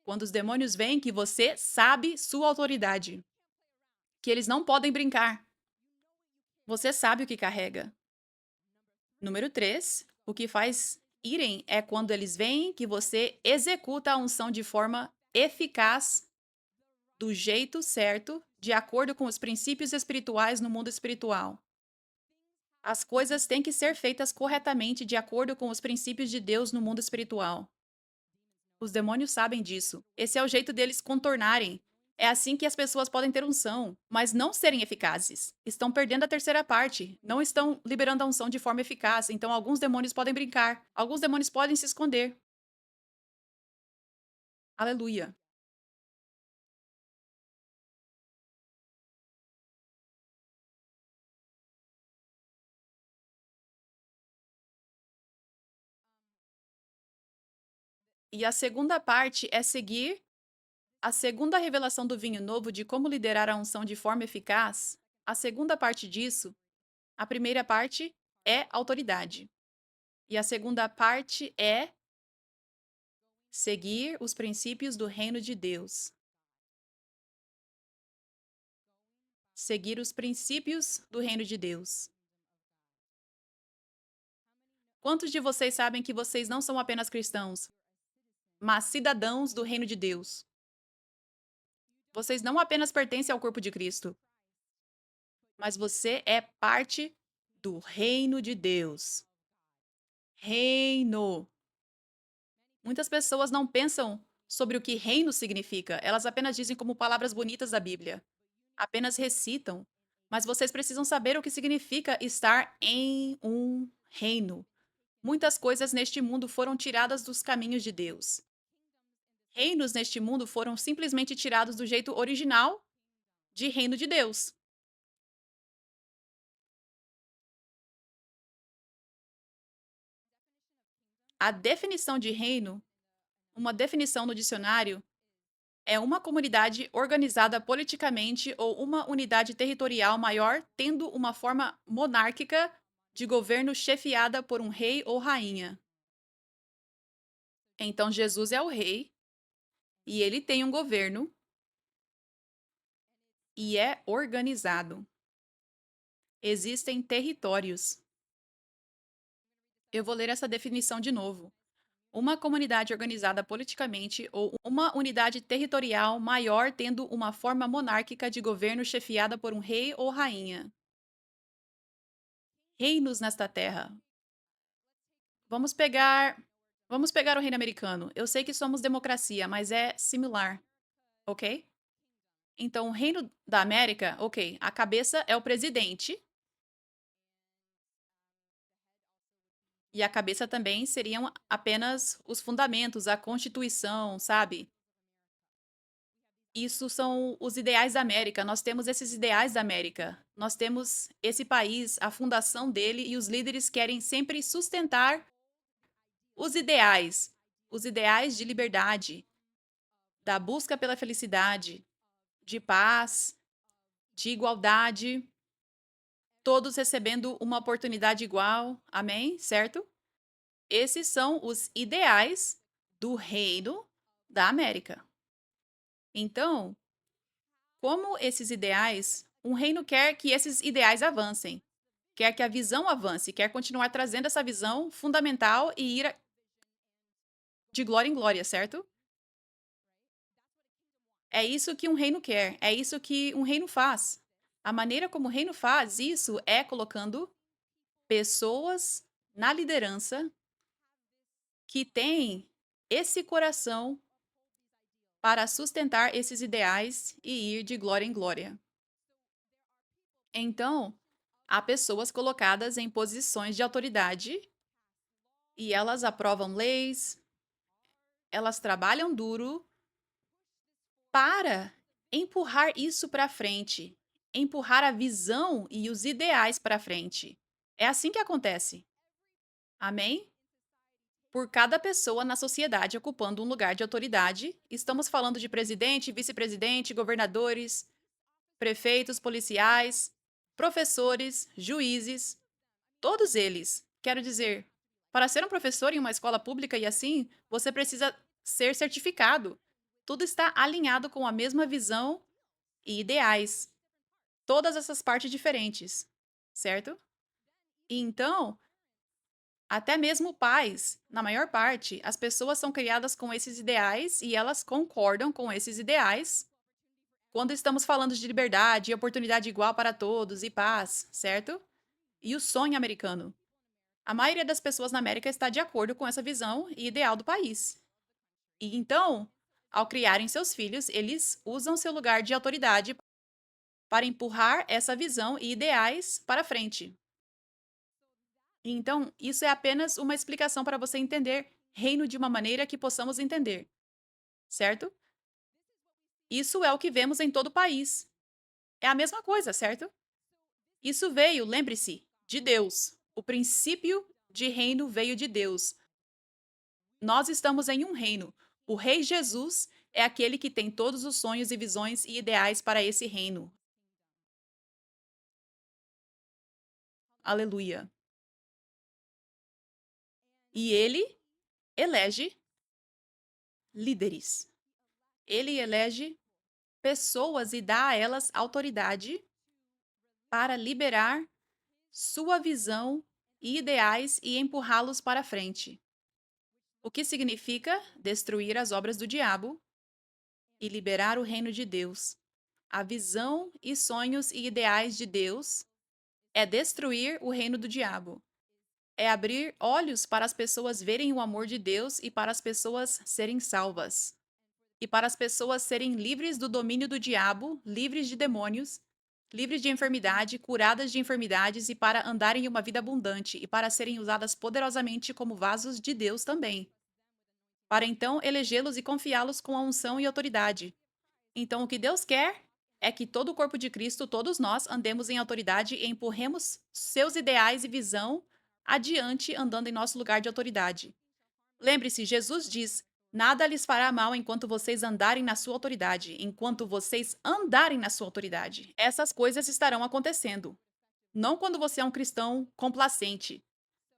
quando os demônios veem que você sabe sua autoridade. Que eles não podem brincar. Você sabe o que carrega. Número três, o que faz irem é quando eles veem que você executa a unção de forma eficaz, do jeito certo, de acordo com os princípios espirituais no mundo espiritual. As coisas têm que ser feitas corretamente de acordo com os princípios de Deus no mundo espiritual. Os demônios sabem disso. Esse é o jeito deles contornarem. É assim que as pessoas podem ter unção, mas não serem eficazes. Estão perdendo a terceira parte. Não estão liberando a unção de forma eficaz. Então, alguns demônios podem brincar. Alguns demônios podem se esconder. Aleluia. E a segunda parte é seguir a segunda revelação do vinho novo de como liderar a unção de forma eficaz. A segunda parte disso, a primeira parte é autoridade. E a segunda parte é Seguir os princípios do reino de Deus. Seguir os princípios do reino de Deus. Quantos de vocês sabem que vocês não são apenas cristãos, mas cidadãos do reino de Deus? Vocês não apenas pertencem ao corpo de Cristo, mas você é parte do reino de Deus. Reino. Muitas pessoas não pensam sobre o que reino significa, elas apenas dizem como palavras bonitas da Bíblia. Apenas recitam. Mas vocês precisam saber o que significa estar em um reino. Muitas coisas neste mundo foram tiradas dos caminhos de Deus. Reinos neste mundo foram simplesmente tirados do jeito original de reino de Deus. A definição de reino, uma definição no dicionário, é uma comunidade organizada politicamente ou uma unidade territorial maior tendo uma forma monárquica de governo chefiada por um rei ou rainha. Então Jesus é o rei e ele tem um governo e é organizado. Existem territórios. Eu vou ler essa definição de novo. Uma comunidade organizada politicamente ou uma unidade territorial maior tendo uma forma monárquica de governo chefiada por um rei ou rainha. Reinos nesta terra. Vamos pegar, vamos pegar o reino americano. Eu sei que somos democracia, mas é similar, ok? Então, o reino da América, ok, a cabeça é o presidente e a cabeça também seriam apenas os fundamentos, a Constituição, sabe? Isso são os ideais da América. Nós temos esses ideais da América. Nós temos esse país, a fundação dele, e os líderes querem sempre sustentar os ideais de liberdade, da busca pela felicidade, de paz, de igualdade, todos recebendo uma oportunidade igual. Amém? Certo? Esses são os ideais do reino da América. Então, como esses ideais, um reino quer que esses ideais avancem, quer que a visão avance, quer continuar trazendo essa visão fundamental e ir de glória em glória, certo? É isso que um reino quer, é isso que um reino faz. A maneira como o reino faz isso é colocando pessoas na liderança que têm esse coração para sustentar esses ideais e ir de glória em glória. Então, há pessoas colocadas em posições de autoridade e elas aprovam leis, elas trabalham duro para empurrar isso para frente, empurrar a visão e os ideais para frente. É assim que acontece. Amém? Por cada pessoa na sociedade ocupando um lugar de autoridade, estamos falando de presidente, vice-presidente, governadores, prefeitos, policiais, professores, juízes, todos eles. Quero dizer, para ser um professor em uma escola pública e assim, você precisa ser certificado. Tudo está alinhado com a mesma visão e ideais. Todas essas partes diferentes, certo? E então, até mesmo pais, na maior parte, as pessoas são criadas com esses ideais e elas concordam com esses ideais quando estamos falando de liberdade, oportunidade igual para todos e paz, certo? E o sonho americano. A maioria das pessoas na América está de acordo com essa visão e ideal do país. E então, ao criarem seus filhos, eles usam seu lugar de autoridade para empurrar essa visão e ideais para frente. Então, isso é apenas uma explicação para você entender reino de uma maneira que possamos entender, certo? Isso é o que vemos em todo o país. É a mesma coisa, certo? Isso veio, lembre-se, de Deus. O princípio de reino veio de Deus. Nós estamos em um reino. O Rei Jesus é aquele que tem todos os sonhos e visões e ideais para esse reino. Aleluia. E ele elege líderes. Ele elege pessoas e dá a elas autoridade para liberar sua visão e ideais e empurrá-los para frente. O que significa destruir as obras do diabo e liberar o reino de Deus. A visão e sonhos e ideais de Deus é destruir o reino do diabo. É abrir olhos para as pessoas verem o amor de Deus e para as pessoas serem salvas. E para as pessoas serem livres do domínio do diabo, livres de demônios, livres de enfermidade, curadas de enfermidades e para andarem uma vida abundante e para serem usadas poderosamente como vasos de Deus também. Para então elegê-los e confiá-los com a unção e autoridade. Então, o que Deus quer é que todo o corpo de Cristo, todos nós, andemos em autoridade e empurremos seus ideais e visão adiante, andando em nosso lugar de autoridade. Lembre-se, Jesus diz: nada lhes fará mal enquanto vocês andarem na sua autoridade. Enquanto vocês andarem na sua autoridade, essas coisas estarão acontecendo. Não quando você é um cristão complacente,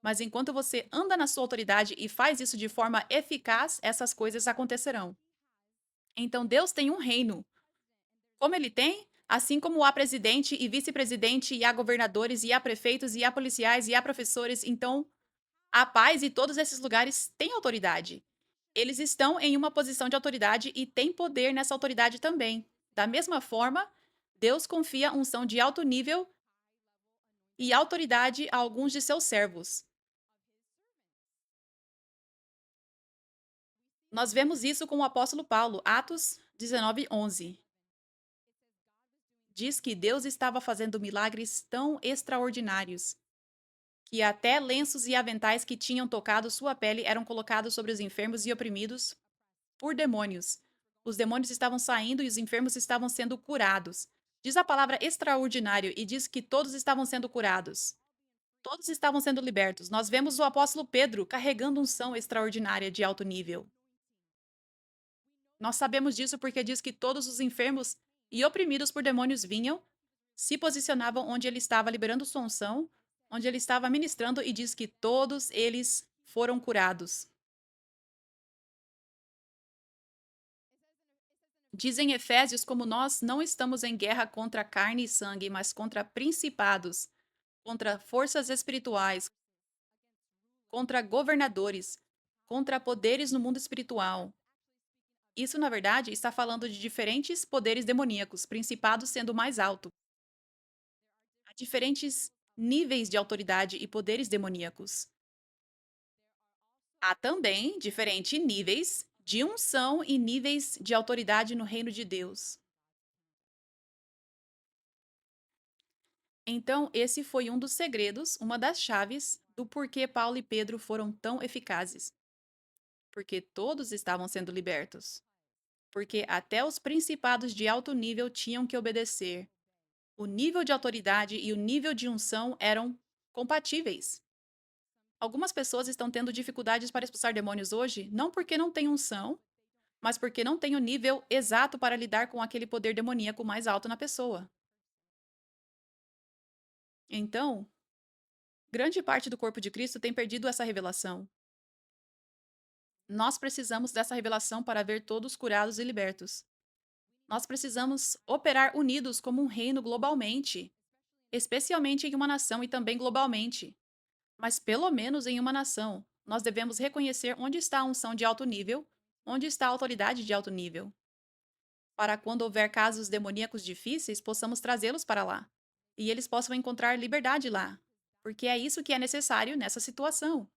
mas enquanto você anda na sua autoridade e faz isso de forma eficaz, essas coisas acontecerão. Então, Deus tem um reino. Como ele tem? Assim como há presidente e vice-presidente, e há governadores, e há prefeitos, e há policiais, e há professores, então a paz e todos esses lugares têm autoridade. Eles estão em uma posição de autoridade e têm poder nessa autoridade também. Da mesma forma, Deus confia unção de alto nível e autoridade a alguns de seus servos. Nós vemos isso com o apóstolo Paulo, Atos 19:11. Diz que Deus estava fazendo milagres tão extraordinários que até lenços e aventais que tinham tocado sua pele eram colocados sobre os enfermos e oprimidos por demônios. Os demônios estavam saindo e os enfermos estavam sendo curados. Diz a palavra extraordinário e diz que todos estavam sendo curados. Todos estavam sendo libertos. Nós vemos o apóstolo Pedro carregando unção extraordinária de alto nível. Nós sabemos disso porque diz que todos os enfermos e oprimidos por demônios vinham, se posicionavam onde ele estava liberando sua unção, onde ele estava ministrando e diz que todos eles foram curados. Diz em Efésios como nós não estamos em guerra contra carne e sangue, mas contra principados, contra forças espirituais, contra governadores, contra poderes no mundo espiritual. Isso, na verdade, está falando de diferentes poderes demoníacos, principados sendo o mais alto. Há diferentes níveis de autoridade e poderes demoníacos. Há também diferentes níveis de unção e níveis de autoridade no reino de Deus. Então, esse foi um dos segredos, uma das chaves do porquê Paulo e Pedro foram tão eficazes. Porque todos estavam sendo libertos. Porque até os principados de alto nível tinham que obedecer. O nível de autoridade e o nível de unção eram compatíveis. Algumas pessoas estão tendo dificuldades para expulsar demônios hoje, não porque não têm unção, mas porque não têm o nível exato para lidar com aquele poder demoníaco mais alto na pessoa. Então, grande parte do corpo de Cristo tem perdido essa revelação. Nós precisamos dessa revelação para ver todos curados e libertos. Nós precisamos operar unidos como um reino globalmente, especialmente em uma nação e também globalmente. Mas pelo menos em uma nação, nós devemos reconhecer onde está a unção de alto nível, onde está a autoridade de alto nível. Para quando houver casos demoníacos difíceis, possamos trazê-los para lá. E eles possam encontrar liberdade lá. Porque é isso que é necessário nessa situação.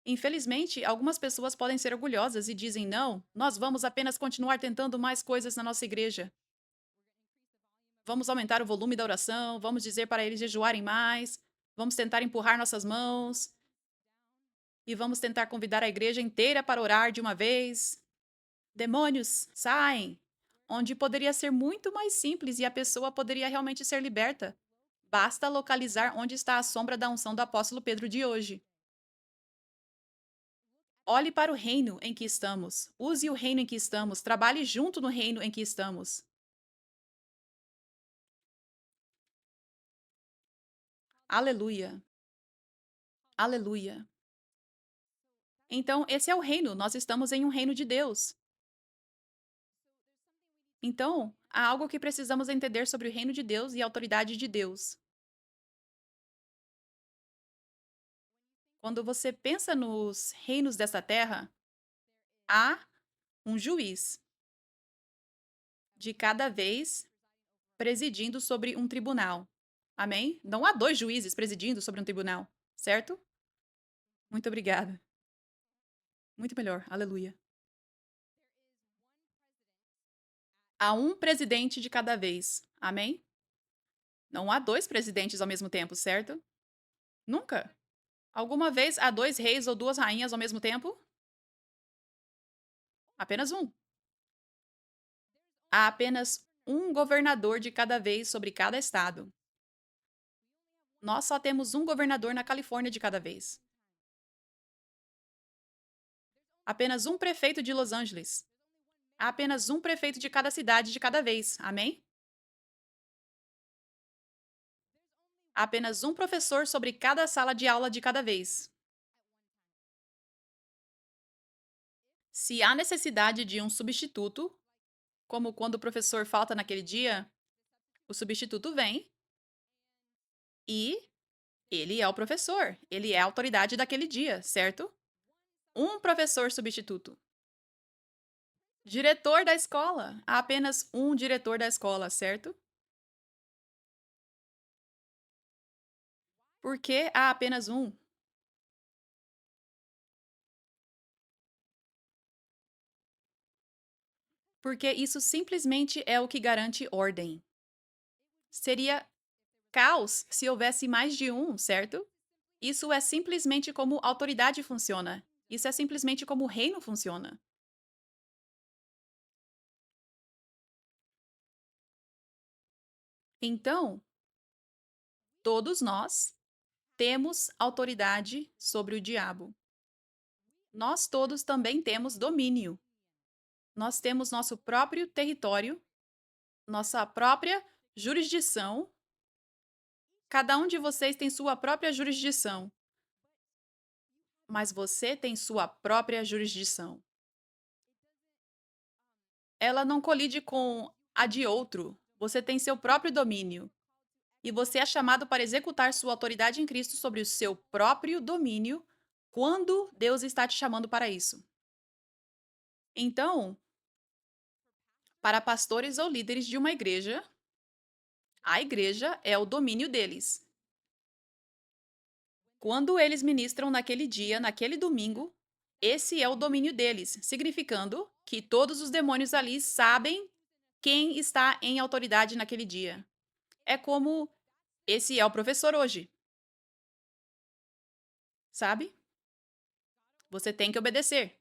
Infelizmente, algumas pessoas podem ser orgulhosas e dizem: não, nós vamos apenas continuar tentando mais coisas na nossa igreja. Vamos aumentar o volume da oração, vamos dizer para eles jejuarem mais, vamos tentar empurrar nossas mãos e vamos tentar convidar a igreja inteira para orar de uma vez. Demônios, saem! Onde poderia ser muito mais simples e a pessoa poderia realmente ser liberta. Basta localizar onde está a sombra da unção do apóstolo Pedro de hoje. Olhe para o reino em que estamos. Use o reino em que estamos. Trabalhe junto no reino em que estamos. Aleluia. Aleluia. Então, esse é o reino, nós estamos em um reino de Deus. Então, há algo que precisamos entender sobre o reino de Deus e a autoridade de Deus. Quando você pensa nos reinos dessa terra, há um juiz de cada vez presidindo sobre um tribunal. Amém? Não há dois juízes presidindo sobre um tribunal, certo? Muito obrigada. Muito melhor. Aleluia. Há um presidente de cada vez. Amém? Não há dois presidentes ao mesmo tempo, certo? Nunca. Alguma vez há dois reis ou duas rainhas ao mesmo tempo? Apenas um. Há apenas um governador de cada vez sobre cada estado. Nós só temos um governador na Califórnia de cada vez. Apenas um prefeito de Los Angeles. Há apenas um prefeito de cada cidade de cada vez. Amém? Há apenas um professor sobre cada sala de aula de cada vez. Se há necessidade de um substituto, como quando o professor falta naquele dia, o substituto vem e ele é o professor, ele é a autoridade daquele dia, certo? Um professor substituto. Diretor da escola. Há apenas um diretor da escola, certo? Por que há apenas um? Porque isso simplesmente é o que garante ordem. Seria caos se houvesse mais de um, certo? Isso é simplesmente como autoridade funciona. Isso é simplesmente como o reino funciona. Então, todos nós temos autoridade sobre o diabo. Nós todos também temos domínio. Nós temos nosso próprio território, nossa própria jurisdição. Cada um de vocês tem sua própria jurisdição, mas você tem sua própria jurisdição. Ela não colide com a de outro. Você tem seu próprio domínio. E você é chamado para executar sua autoridade em Cristo sobre o seu próprio domínio quando Deus está te chamando para isso. Então, para pastores ou líderes de uma igreja, a igreja é o domínio deles. Quando eles ministram naquele dia, naquele domingo, esse é o domínio deles, significando que todos os demônios ali sabem quem está em autoridade naquele dia. É como esse é o professor hoje. Sabe? Você tem que obedecer.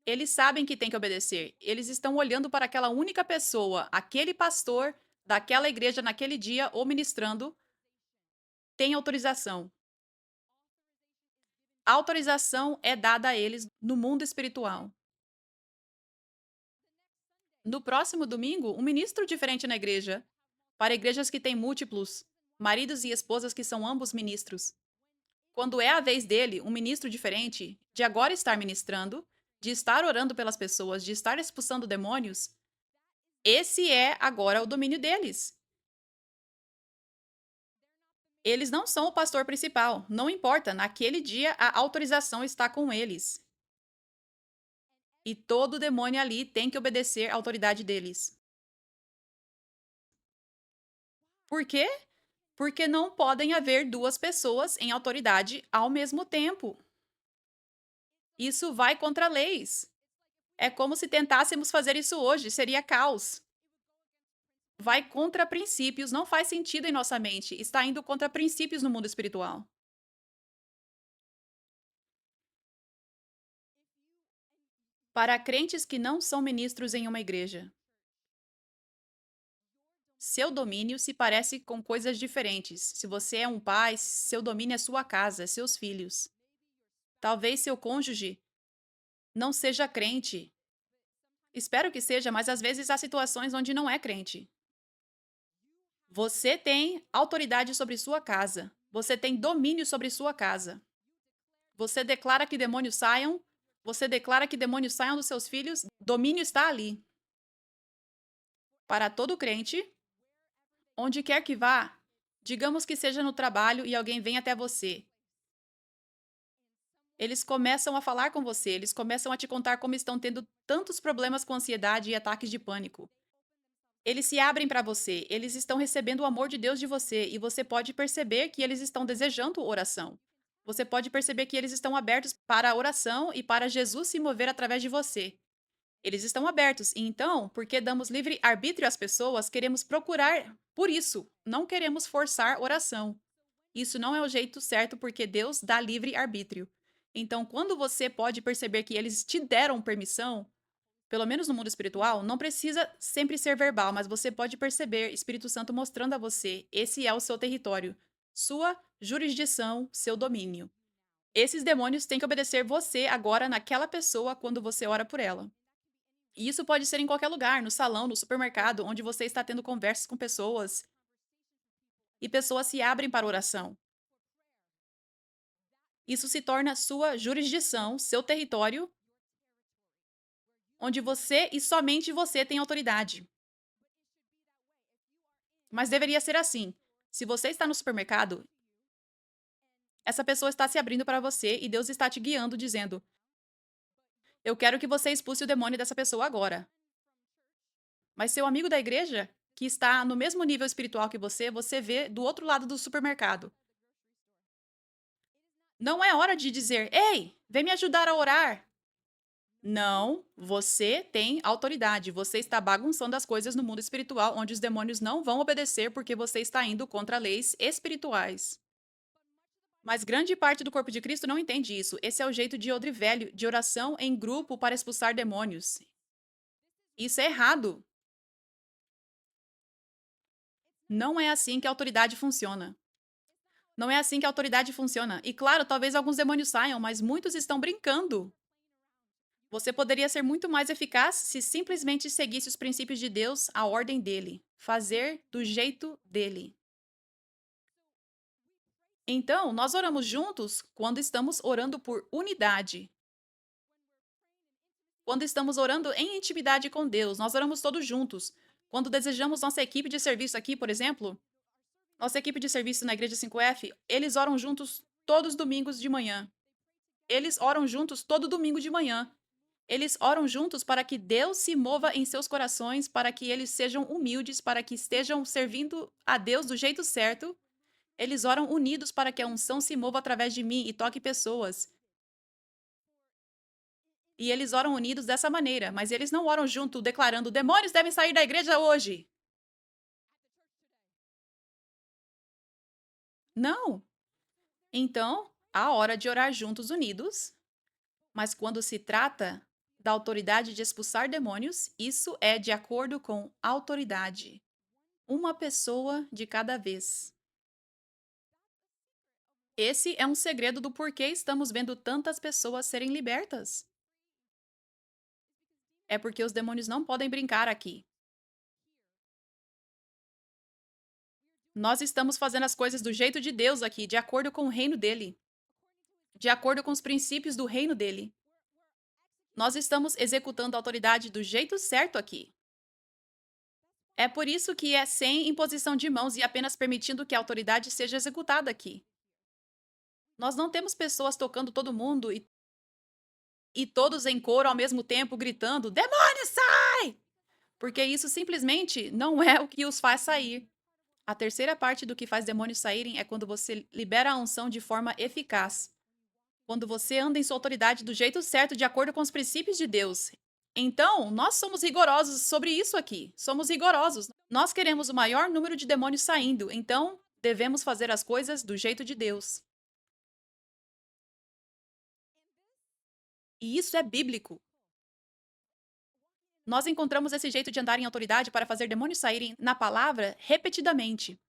Eles sabem que tem que obedecer. Eles estão olhando para aquela única pessoa, aquele pastor daquela igreja naquele dia ou ministrando, tem autorização. A autorização é dada a eles no mundo espiritual. No próximo domingo, um ministro diferente na igreja, para igrejas que têm múltiplos, maridos e esposas que são ambos ministros. Quando é a vez dele, um ministro diferente, de agora estar ministrando, de estar orando pelas pessoas, de estar expulsando demônios, esse é agora o domínio deles. Eles não são o pastor principal, não importa, naquele dia a autorização está com eles. E todo demônio ali tem que obedecer à autoridade deles. Por quê? Porque não podem haver duas pessoas em autoridade ao mesmo tempo. Isso vai contra leis. É como se tentássemos fazer isso hoje, seria caos. Vai contra princípios, não faz sentido em nossa mente, está indo contra princípios no mundo espiritual. Para crentes que não são ministros em uma igreja, seu domínio se parece com coisas diferentes. Se você é um pai, seu domínio é sua casa, seus filhos. Talvez seu cônjuge não seja crente. Espero que seja, mas às vezes há situações onde não é crente. Você tem autoridade sobre sua casa. Você tem domínio sobre sua casa. Você declara que demônios saiam, você declara que demônios saiam dos seus filhos, domínio está ali. Para todo crente, onde quer que vá, digamos que seja no trabalho e alguém vem até você. Eles começam a falar com você, eles começam a te contar como estão tendo tantos problemas com ansiedade e ataques de pânico. Eles se abrem para você, eles estão recebendo o amor de Deus de você e você pode perceber que eles estão desejando oração. Você pode perceber que eles estão abertos para a oração e para Jesus se mover através de você. Eles estão abertos, e então, porque damos livre arbítrio às pessoas, queremos procurar por isso, não queremos forçar oração. Isso não é o jeito certo porque Deus dá livre arbítrio. Então, quando você pode perceber que eles te deram permissão, pelo menos no mundo espiritual, não precisa sempre ser verbal, mas você pode perceber Espírito Santo mostrando a você: esse é o seu território, sua jurisdição, seu domínio. Esses demônios têm que obedecer você agora naquela pessoa quando você ora por ela. E isso pode ser em qualquer lugar, no salão, no supermercado, onde você está tendo conversas com pessoas e pessoas se abrem para oração. Isso se torna sua jurisdição, seu território, onde você e somente você tem autoridade. Mas deveria ser assim. Se você está no supermercado, essa pessoa está se abrindo para você e Deus está te guiando, dizendo: eu quero que você expulse o demônio dessa pessoa agora. Mas seu amigo da igreja, que está no mesmo nível espiritual que você vê do outro lado do supermercado. Não é hora de dizer: ei, vem me ajudar a orar. Não, você tem autoridade. Você está bagunçando as coisas no mundo espiritual, onde os demônios não vão obedecer porque você está indo contra leis espirituais. Mas grande parte do corpo de Cristo não entende isso. Esse é o jeito de odre velho, de oração em grupo para expulsar demônios. Isso é errado. Não é assim que a autoridade funciona. Não é assim que a autoridade funciona. E claro, talvez alguns demônios saiam, mas muitos estão brincando. Você poderia ser muito mais eficaz se simplesmente seguisse os princípios de Deus, a ordem dele, fazer do jeito dele. Então, nós oramos juntos quando estamos orando por unidade. Quando estamos orando em intimidade com Deus, nós oramos todos juntos. Quando desejamos nossa equipe de serviço aqui, por exemplo, nossa equipe de serviço na Igreja 5F, eles oram juntos todos os domingos de manhã. Eles oram juntos todo domingo de manhã. Eles oram juntos para que Deus se mova em seus corações, para que eles sejam humildes, para que estejam servindo a Deus do jeito certo. Eles oram unidos para que a unção se mova através de mim e toque pessoas. E eles oram unidos dessa maneira, mas eles não oram junto declarando: demônios devem sair da igreja hoje. Não. Então, há hora de orar juntos unidos, mas quando se trata da autoridade de expulsar demônios, isso é de acordo com autoridade. Uma pessoa de cada vez. Esse é um segredo do porquê estamos vendo tantas pessoas serem libertas. É porque os demônios não podem brincar aqui. Nós estamos fazendo as coisas do jeito de Deus aqui, de acordo com o reino dele, de acordo com os princípios do reino dele. Nós estamos executando a autoridade do jeito certo aqui. É por isso que é sem imposição de mãos e apenas permitindo que a autoridade seja executada aqui. Nós não temos pessoas tocando todo mundo e todos em coro ao mesmo tempo gritando: demônio, sai! Porque isso simplesmente não é o que os faz sair. A terceira parte do que faz demônios saírem é quando você libera a unção de forma eficaz. Quando você anda em sua autoridade do jeito certo, de acordo com os princípios de Deus. Então, nós somos rigorosos sobre isso aqui. Somos rigorosos. Nós queremos o maior número de demônios saindo, então devemos fazer as coisas do jeito de Deus. E isso é bíblico. Nós encontramos esse jeito de andar em autoridade para fazer demônios saírem na palavra repetidamente.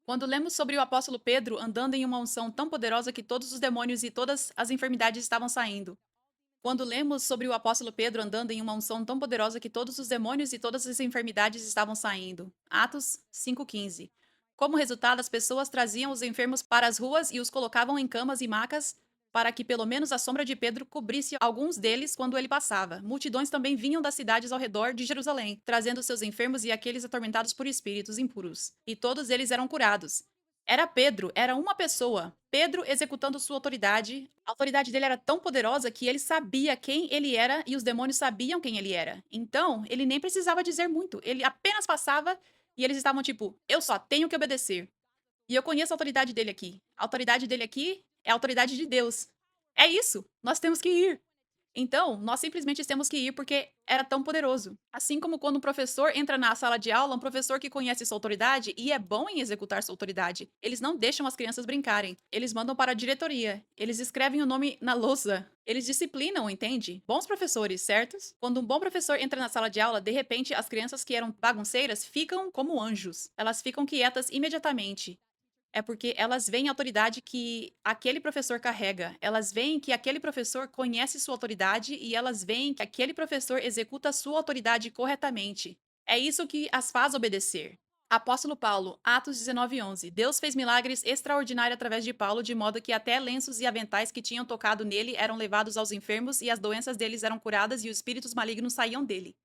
Quando lemos sobre o apóstolo Pedro andando em uma unção tão poderosa que todos os demônios e todas as enfermidades estavam saindo. Quando lemos sobre o apóstolo Pedro andando em uma unção tão poderosa que todos os demônios e todas as enfermidades estavam saindo. Atos 5:15. Como resultado, as pessoas traziam os enfermos para as ruas e os colocavam em camas e macas para que pelo menos a sombra de Pedro cobrisse alguns deles quando ele passava. Multidões também vinham das cidades ao redor de Jerusalém, trazendo seus enfermos e aqueles atormentados por espíritos impuros. E todos eles eram curados. Era Pedro, era uma pessoa. Pedro executando sua autoridade. A autoridade dele era tão poderosa que ele sabia quem ele era e os demônios sabiam quem ele era. Então, ele nem precisava dizer muito. Ele apenas passava e eles estavam tipo: eu só tenho que obedecer. E eu conheço a autoridade dele aqui. A autoridade dele aqui é a autoridade de Deus. É isso. Nós temos que ir. Então, nós simplesmente temos que ir porque era tão poderoso. Assim como quando um professor entra na sala de aula, um professor que conhece sua autoridade e é bom em executar sua autoridade, eles não deixam as crianças brincarem. Eles mandam para a diretoria. Eles escrevem o nome na lousa. Eles disciplinam, entende? Bons professores, certos? Quando um bom professor entra na sala de aula, de repente as crianças que eram bagunceiras ficam como anjos. Elas ficam quietas imediatamente. É porque elas veem a autoridade que aquele professor carrega. Elas veem que aquele professor conhece sua autoridade e elas veem que aquele professor executa a sua autoridade corretamente. É isso que as faz obedecer. Apóstolo Paulo, Atos 19:11. Deus fez milagres extraordinários através de Paulo, de modo que até lenços e aventais que tinham tocado nele eram levados aos enfermos e as doenças deles eram curadas e os espíritos malignos saíam dele.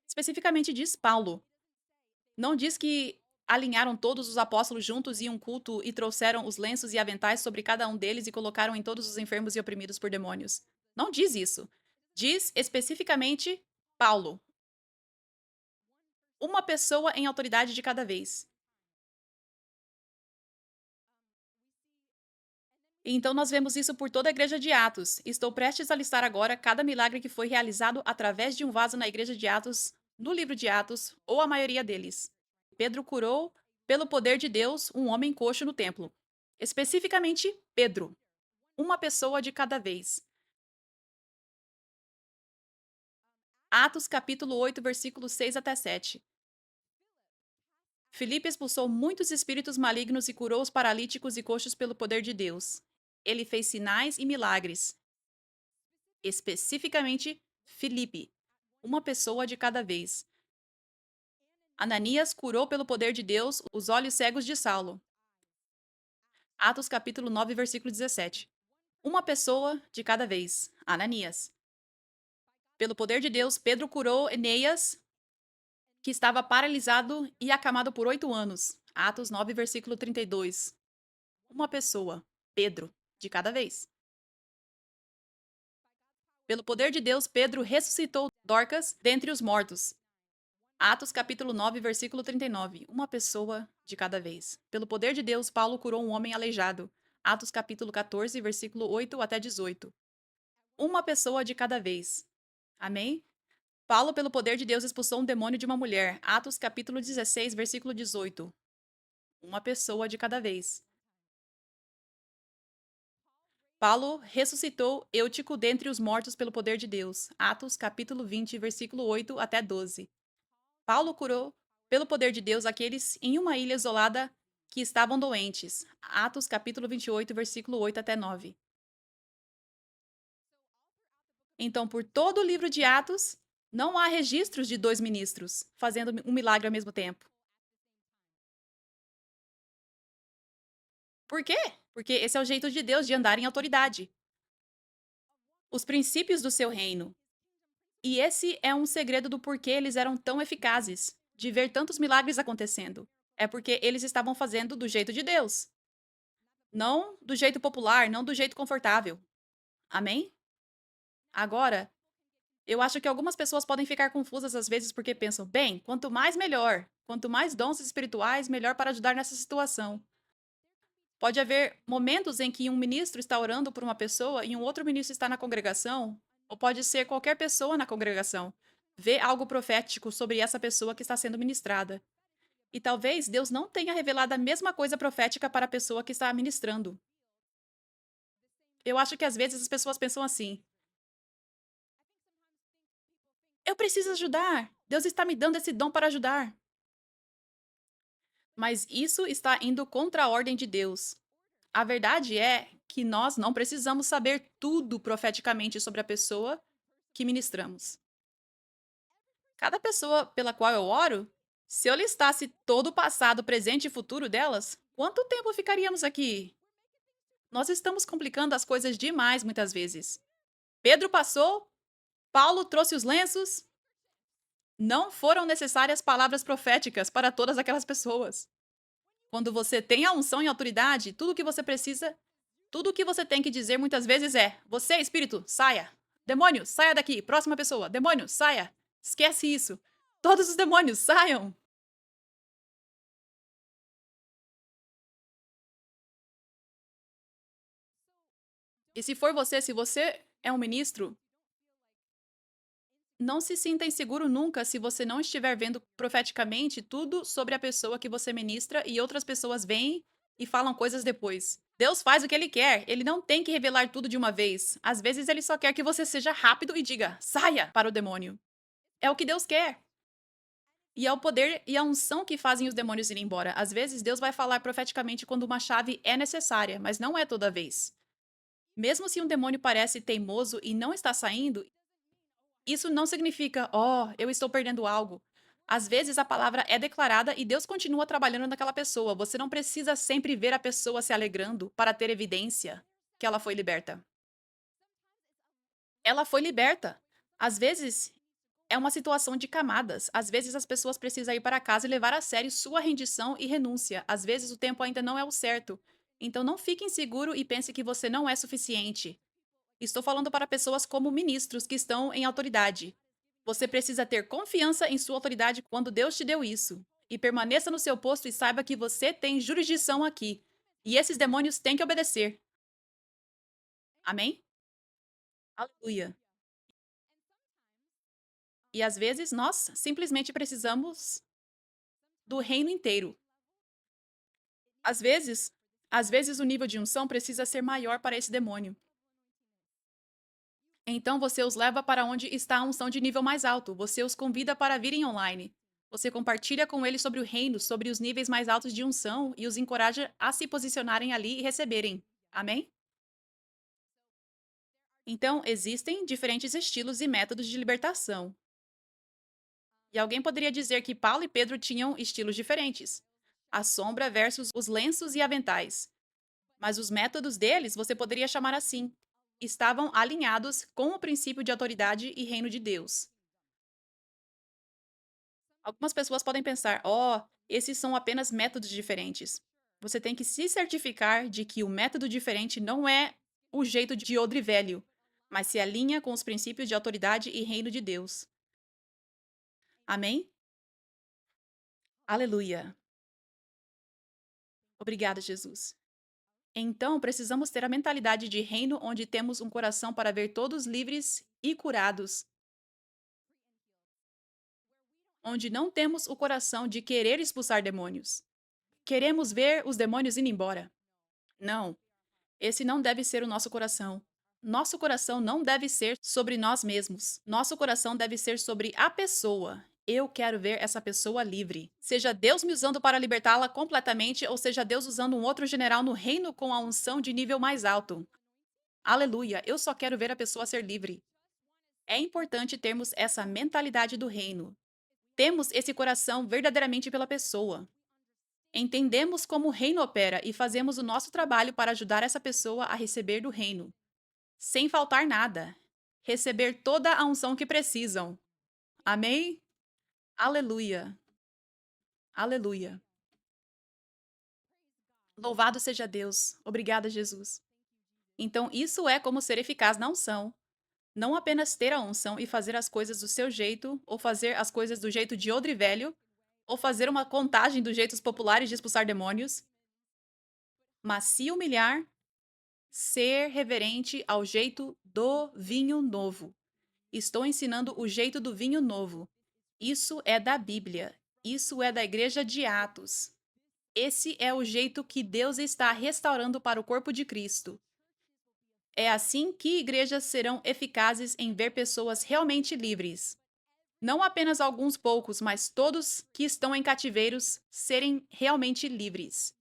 Especificamente diz Paulo. Não diz que alinharam todos os apóstolos juntos em um culto e trouxeram os lenços e aventais sobre cada um deles e colocaram em todos os enfermos e oprimidos por demônios. Não diz isso. Diz especificamente Paulo, uma pessoa em autoridade de cada vez. Então nós vemos isso por toda a igreja de Atos. Estou prestes a listar agora cada milagre que foi realizado através de um vaso na igreja de Atos, no livro de Atos, ou a maioria deles. Pedro curou, pelo poder de Deus, um homem coxo no templo. Especificamente Pedro, uma pessoa de cada vez. Atos capítulo 8, versículos 6 até 7. Filipe expulsou muitos espíritos malignos e curou os paralíticos e coxos pelo poder de Deus. Ele fez sinais e milagres. Especificamente Filipe, uma pessoa de cada vez. Ananias curou pelo poder de Deus os olhos cegos de Saulo. Atos capítulo 9, versículo 17. Uma pessoa de cada vez. Ananias. Pelo poder de Deus, Pedro curou Enéas, que estava paralisado e acamado por 8 anos. Atos 9, versículo 32. Uma pessoa. Pedro, de cada vez. Pelo poder de Deus, Pedro ressuscitou Dorcas dentre os mortos. Atos capítulo 9, versículo 39. Uma pessoa de cada vez. Pelo poder de Deus, Paulo curou um homem aleijado. Atos capítulo 14, versículo 8 até 18. Uma pessoa de cada vez. Amém? Paulo, pelo poder de Deus, expulsou um demônio de uma mulher. Atos capítulo 16, versículo 18. Uma pessoa de cada vez. Paulo ressuscitou Eutico dentre os mortos pelo poder de Deus. Atos capítulo 20, versículo 8 até 12. Paulo curou, pelo poder de Deus, aqueles em uma ilha isolada que estavam doentes. Atos capítulo 28, versículo 8 até 9. Então, por todo o livro de Atos, não há registros de dois ministros fazendo um milagre ao mesmo tempo. Por quê? Porque esse é o jeito de Deus de andar em autoridade. Os princípios do seu reino. E esse é um segredo do porquê eles eram tão eficazes, de ver tantos milagres acontecendo. É porque eles estavam fazendo do jeito de Deus, não do jeito popular, não do jeito confortável. Amém? Agora, eu acho que algumas pessoas podem ficar confusas às vezes porque pensam, bem, quanto mais melhor, quanto mais dons espirituais, melhor para ajudar nessa situação. Pode haver momentos em que um ministro está orando por uma pessoa e um outro ministro está na congregação, ou pode ser qualquer pessoa na congregação, vê algo profético sobre essa pessoa que está sendo ministrada. E talvez Deus não tenha revelado a mesma coisa profética para a pessoa que está ministrando. Eu acho que às vezes as pessoas pensam assim: eu preciso ajudar, Deus está me dando esse dom para ajudar. Mas isso está indo contra a ordem de Deus. A verdade é que nós não precisamos saber tudo profeticamente sobre a pessoa que ministramos. Cada pessoa pela qual eu oro, se eu listasse todo o passado, presente e futuro delas, quanto tempo ficaríamos aqui? Nós estamos complicando as coisas demais muitas vezes. Pedro passou, Paulo trouxe os lenços, não foram necessárias palavras proféticas para todas aquelas pessoas. Quando você tem a unção e autoridade, tudo o que você tem que dizer muitas vezes é: você, espírito, saia. Demônio, saia daqui. Próxima pessoa. Demônio, saia. Esquece isso. Todos os demônios, saiam. E se você é um ministro, não se sinta inseguro nunca se você não estiver vendo profeticamente tudo sobre a pessoa que você ministra e outras pessoas vêm e falam coisas depois. Deus faz o que ele quer, ele não tem que revelar tudo de uma vez. Às vezes ele só quer que você seja rápido e diga: saia para o demônio. É o que Deus quer. E é o poder e a unção que fazem os demônios irem embora. Às vezes Deus vai falar profeticamente quando uma chave é necessária, mas não é toda vez. Mesmo se um demônio parece teimoso e não está saindo, isso não significa, oh, eu estou perdendo algo. Às vezes a palavra é declarada e Deus continua trabalhando naquela pessoa. Você não precisa sempre ver a pessoa se alegrando para ter evidência que ela foi liberta. Ela foi liberta. Às vezes é uma situação de camadas. Às vezes as pessoas precisam ir para casa e levar a sério sua rendição e renúncia. Às vezes o tempo ainda não é o certo. Então não fique inseguro e pense que você não é suficiente. Estou falando para pessoas como ministros que estão em autoridade. Você precisa ter confiança em sua autoridade quando Deus te deu isso. E permaneça no seu posto e saiba que você tem jurisdição aqui. E esses demônios têm que obedecer. Amém? Aleluia. E às vezes nós simplesmente precisamos do reino inteiro. Às vezes, às vezes o nível de unção precisa ser maior para esse demônio. Então você os leva para onde está a unção de nível mais alto. Você os convida para virem online. Você compartilha com eles sobre o reino, sobre os níveis mais altos de unção e os encoraja a se posicionarem ali e receberem. Amém? Então, existem diferentes estilos e métodos de libertação. E alguém poderia dizer que Paulo e Pedro tinham estilos diferentes. A sombra versus os lenços e aventais. Mas os métodos deles, você poderia chamar assim, estavam alinhados com o princípio de autoridade e reino de Deus. Algumas pessoas podem pensar: oh, esses são apenas métodos diferentes. Você tem que se certificar de que o método diferente não é o jeito de odre velho, mas se alinha com os princípios de autoridade e reino de Deus. Amém? Aleluia. Obrigada, Jesus. Então, precisamos ter a mentalidade de reino onde temos um coração para ver todos livres e curados, onde não temos o coração de querer expulsar demônios. Queremos ver os demônios indo embora. Não, esse não deve ser o nosso coração. Nosso coração não deve ser sobre nós mesmos. Nosso coração deve ser sobre a pessoa. Eu quero ver essa pessoa livre. Seja Deus me usando para libertá-la completamente, ou seja Deus usando um outro general no reino com a unção de nível mais alto. Aleluia, eu só quero ver a pessoa ser livre. É importante termos essa mentalidade do reino. Temos esse coração verdadeiramente pela pessoa. Entendemos como o reino opera e fazemos o nosso trabalho para ajudar essa pessoa a receber do reino, sem faltar nada. Receber toda a unção que precisam. Amém? Aleluia. Aleluia. Louvado seja Deus. Obrigada, Jesus. Então, isso é como ser eficaz na unção. Não apenas ter a unção e fazer as coisas do seu jeito, ou fazer as coisas do jeito de odre velho, ou fazer uma contagem dos jeitos populares de expulsar demônios, mas se humilhar, ser reverente ao jeito do vinho novo. Estou ensinando o jeito do vinho novo. Isso é da Bíblia. Isso é da igreja de Atos. Esse é o jeito que Deus está restaurando para o corpo de Cristo. É assim que igrejas serão eficazes em ver pessoas realmente livres. Não apenas alguns poucos, mas todos que estão em cativeiros serem realmente livres.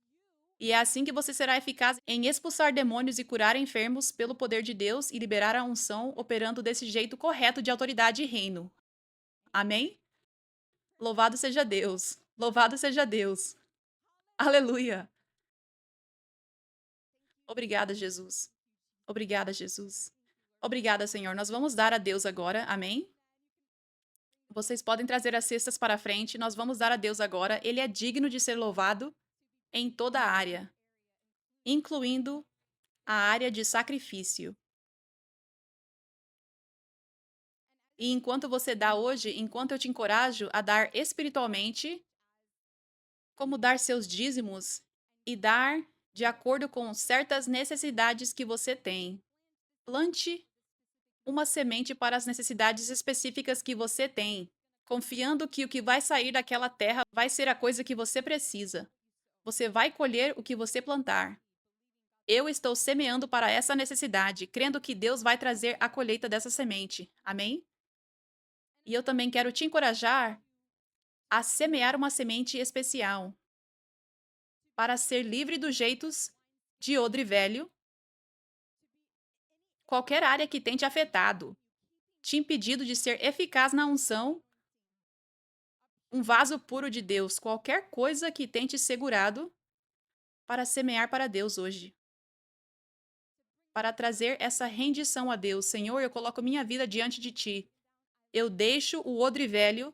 E é assim que você será eficaz em expulsar demônios e curar enfermos pelo poder de Deus e liberar a unção operando desse jeito correto de autoridade e reino. Amém? Louvado seja Deus! Louvado seja Deus! Aleluia! Obrigada, Jesus. Obrigada, Jesus. Obrigada, Senhor. Nós vamos dar a Deus agora, amém? Vocês podem trazer as cestas para a frente, nós vamos dar a Deus agora. Ele é digno de ser louvado em toda a área, incluindo a área de sacrifício. E enquanto você dá hoje, enquanto eu te encorajo a dar espiritualmente, como dar seus dízimos e dar de acordo com certas necessidades que você tem. Plante uma semente para as necessidades específicas que você tem, confiando que o que vai sair daquela terra vai ser a coisa que você precisa. Você vai colher o que você plantar. Eu estou semeando para essa necessidade, crendo que Deus vai trazer a colheita dessa semente. Amém? E eu também quero te encorajar a semear uma semente especial para ser livre dos jeitos de odre velho, qualquer área que tenha te afetado, te impedido de ser eficaz na unção, um vaso puro de Deus, qualquer coisa que tenha te segurado para semear para Deus hoje, para trazer essa rendição a Deus. Senhor, eu coloco minha vida diante de ti. Eu deixo o odre velho,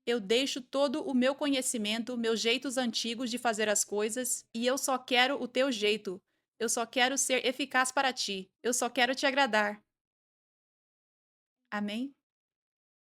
eu deixo todo o meu conhecimento, meus jeitos antigos de fazer as coisas, e eu só quero o teu jeito. Eu só quero ser eficaz para ti. Eu só quero te agradar. Amém?